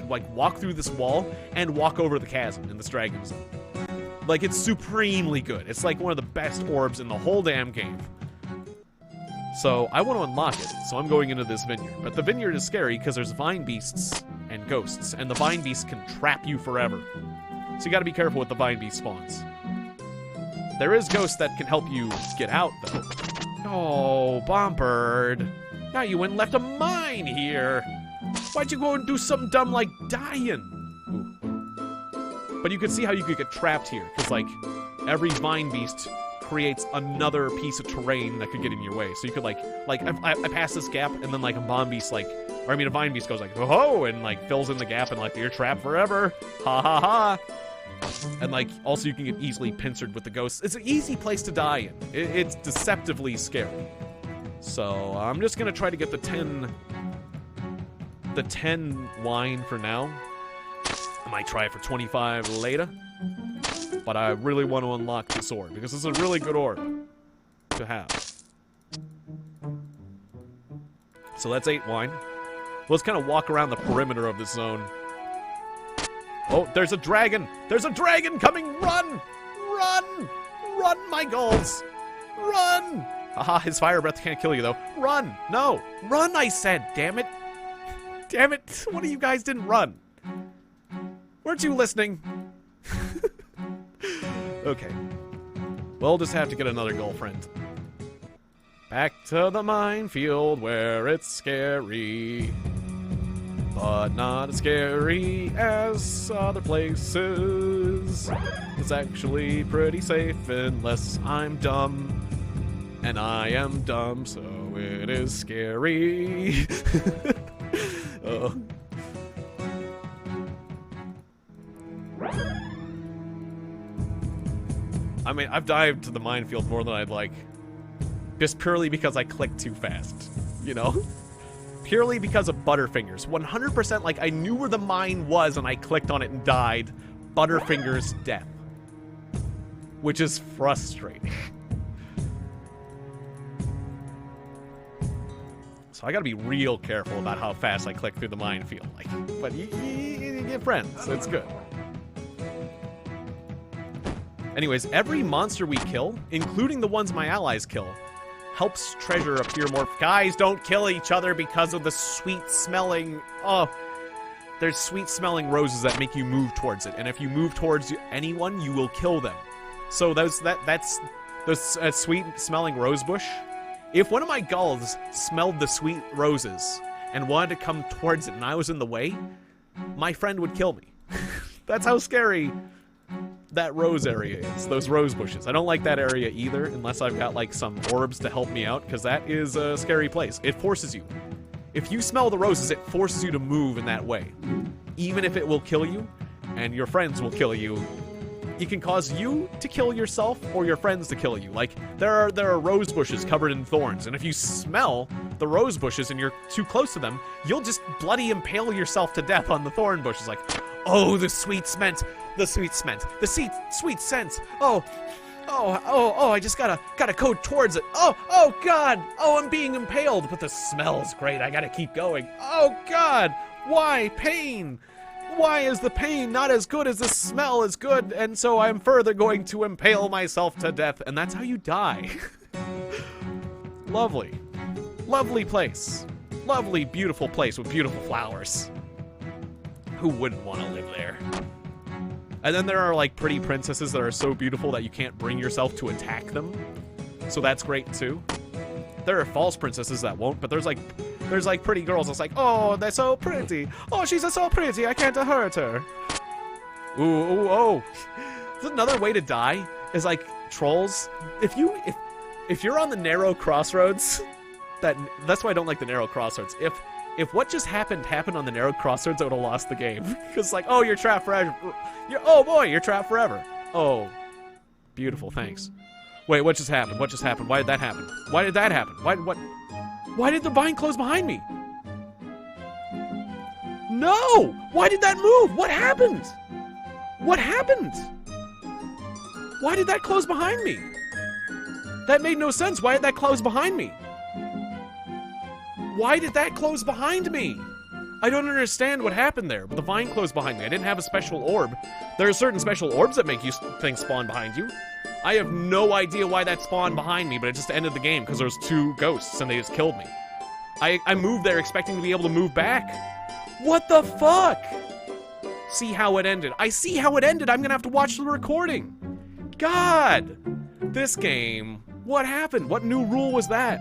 like walk through this wall and walk over the chasm in this dragon zone. Like, it's supremely good. It's like one of the best orbs in the whole damn game. So I want to unlock it, so I'm going into this vineyard. But the vineyard is scary because there's vine beasts and ghosts, and the vine beasts can trap you forever. So you gotta be careful with the vine beast spawns. There is ghosts that can help you get out, though. Oh, Bombird. Now you went and left a mine here. Why'd you go and do something dumb like dying? Ooh. But you could see how you could get trapped here, because, like, every vine beast creates another piece of terrain that could get in your way. So you could, I pass this gap, and then, like, a vine beast goes like, oh, and, like, fills in the gap, and, like, you're trapped forever. Ha ha ha. And, like, also you can get easily pincered with the ghosts. It's an easy place to die in. It's deceptively scary. So, I'm just gonna try to get the 10 wine for now. I might try it for 25 later. But I really want to unlock this orb, because it's a really good orb to have. So that's 8 wine. Let's kind of walk around the perimeter of this zone. Oh, there's a dragon! There's a dragon coming! Run! Run! Run, my gulls! Run! Haha, his fire breath can't kill you, though. Run! No! Run, I said! Damn it! Damn it! One of you guys didn't run. Weren't you listening? Okay. We'll just have to get another girlfriend. Back to the minefield where it's scary. But not as scary as other places. It's actually pretty safe unless I'm dumb. And I am dumb, so it is scary. Oh. I mean, I've dived to the minefield more than I'd like. Just purely because I clicked too fast, you know? Purely because of Butterfingers. 100% like I knew where the mine was and I clicked on it and died. Butterfingers death. Which is frustrating. So I gotta be real careful about how fast I click through the minefield. Like, but you get friends, so it's good. Anyways, every monster we kill, including the ones my allies kill, helps treasure appear more. Guys, don't kill each other because of the sweet-smelling... Oh, there's sweet-smelling roses that make you move towards it, and if you move towards anyone, you will kill them. So that's sweet-smelling rose bush. If one of my gulls smelled the sweet roses and wanted to come towards it and I was in the way, my friend would kill me. That's how scary that rose area is, those rose bushes. I don't like that area either, unless I've got, like, some orbs to help me out, because that is a scary place. It forces you. If you smell the roses, it forces you to move in that way. Even if it will kill you, and your friends will kill you, it can cause you to kill yourself or your friends to kill you. Like, there are rose bushes covered in thorns, and if you smell the rose bushes and you're too close to them, you'll just bloody impale yourself to death on the thorn bushes. Like, oh, the sweet scent, the sweet scent, the sweet scent. Oh, I just gotta go towards it. Oh, God. Oh, I'm being impaled, but the smell's great. I gotta keep going. Oh, God. Why pain? Why is the pain not as good as the smell is good? And so I'm further going to impale myself to death. And that's how you die. Lovely. Lovely place. Lovely, beautiful place with beautiful flowers. Who wouldn't want to live there? And then there are, like, pretty princesses that are so beautiful that you can't bring yourself to attack them. So that's great, too. There are false princesses that won't, but there's pretty girls that's like, oh, they're so pretty. Oh, she's so pretty, I can't hurt her. Ooh, oh. Another way to die is, like, trolls. If you're on the narrow crossroads, that's why I don't like the narrow crossroads. If what just happened on the narrow crossroads, I would have lost the game. Because, like, oh, you're trapped forever. Oh, boy, you're trapped forever. Oh, beautiful, thanks. Wait, what just happened? What just happened? Why did that happen? Why did that happen? Why did the vine close behind me? No! Why did that move? What happened? What happened? Why did that close behind me? That made no sense. Why did that close behind me? Why did that close behind me? I don't understand what happened there, but the vine closed behind me. I didn't have a special orb. There are certain special orbs that make you things spawn behind you. I have no idea why that spawned behind me, but it just ended the game because there's 2 ghosts and they just killed me. I moved there expecting to be able to move back. What the fuck? See how it ended. I see how it ended. I'm gonna have to watch the recording. God! This game. What happened? What new rule was that?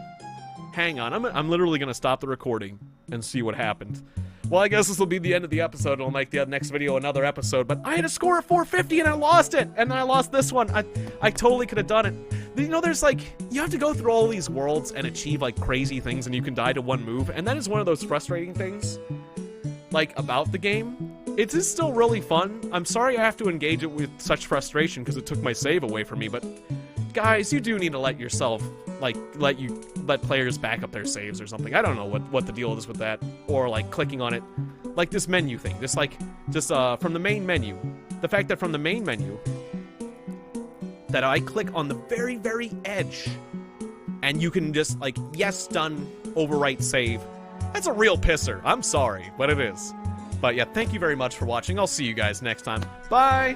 Hang on, I'm literally gonna stop the recording and see what happened. Well, I guess this will be the end of the episode. I'll make the next video another episode, but I had a score of 450 and I lost it! And then I lost this one. I totally could have done it. You know, there's like, you have to go through all these worlds and achieve like crazy things and you can die to one move, and that is one of those frustrating things, like, about the game. It is still really fun. I'm sorry I have to engage it with such frustration because it took my save away from me, but guys, you do need to let yourself, like, let players back up their saves or something. I don't know what the deal is with that. Or, like, clicking on it. Like this menu thing. Just from the main menu. The fact that from the main menu, that I click on the very, very edge, and you can just, like, yes, done, overwrite save. That's a real pisser. I'm sorry, but it is. But yeah, thank you very much for watching. I'll see you guys next time. Bye!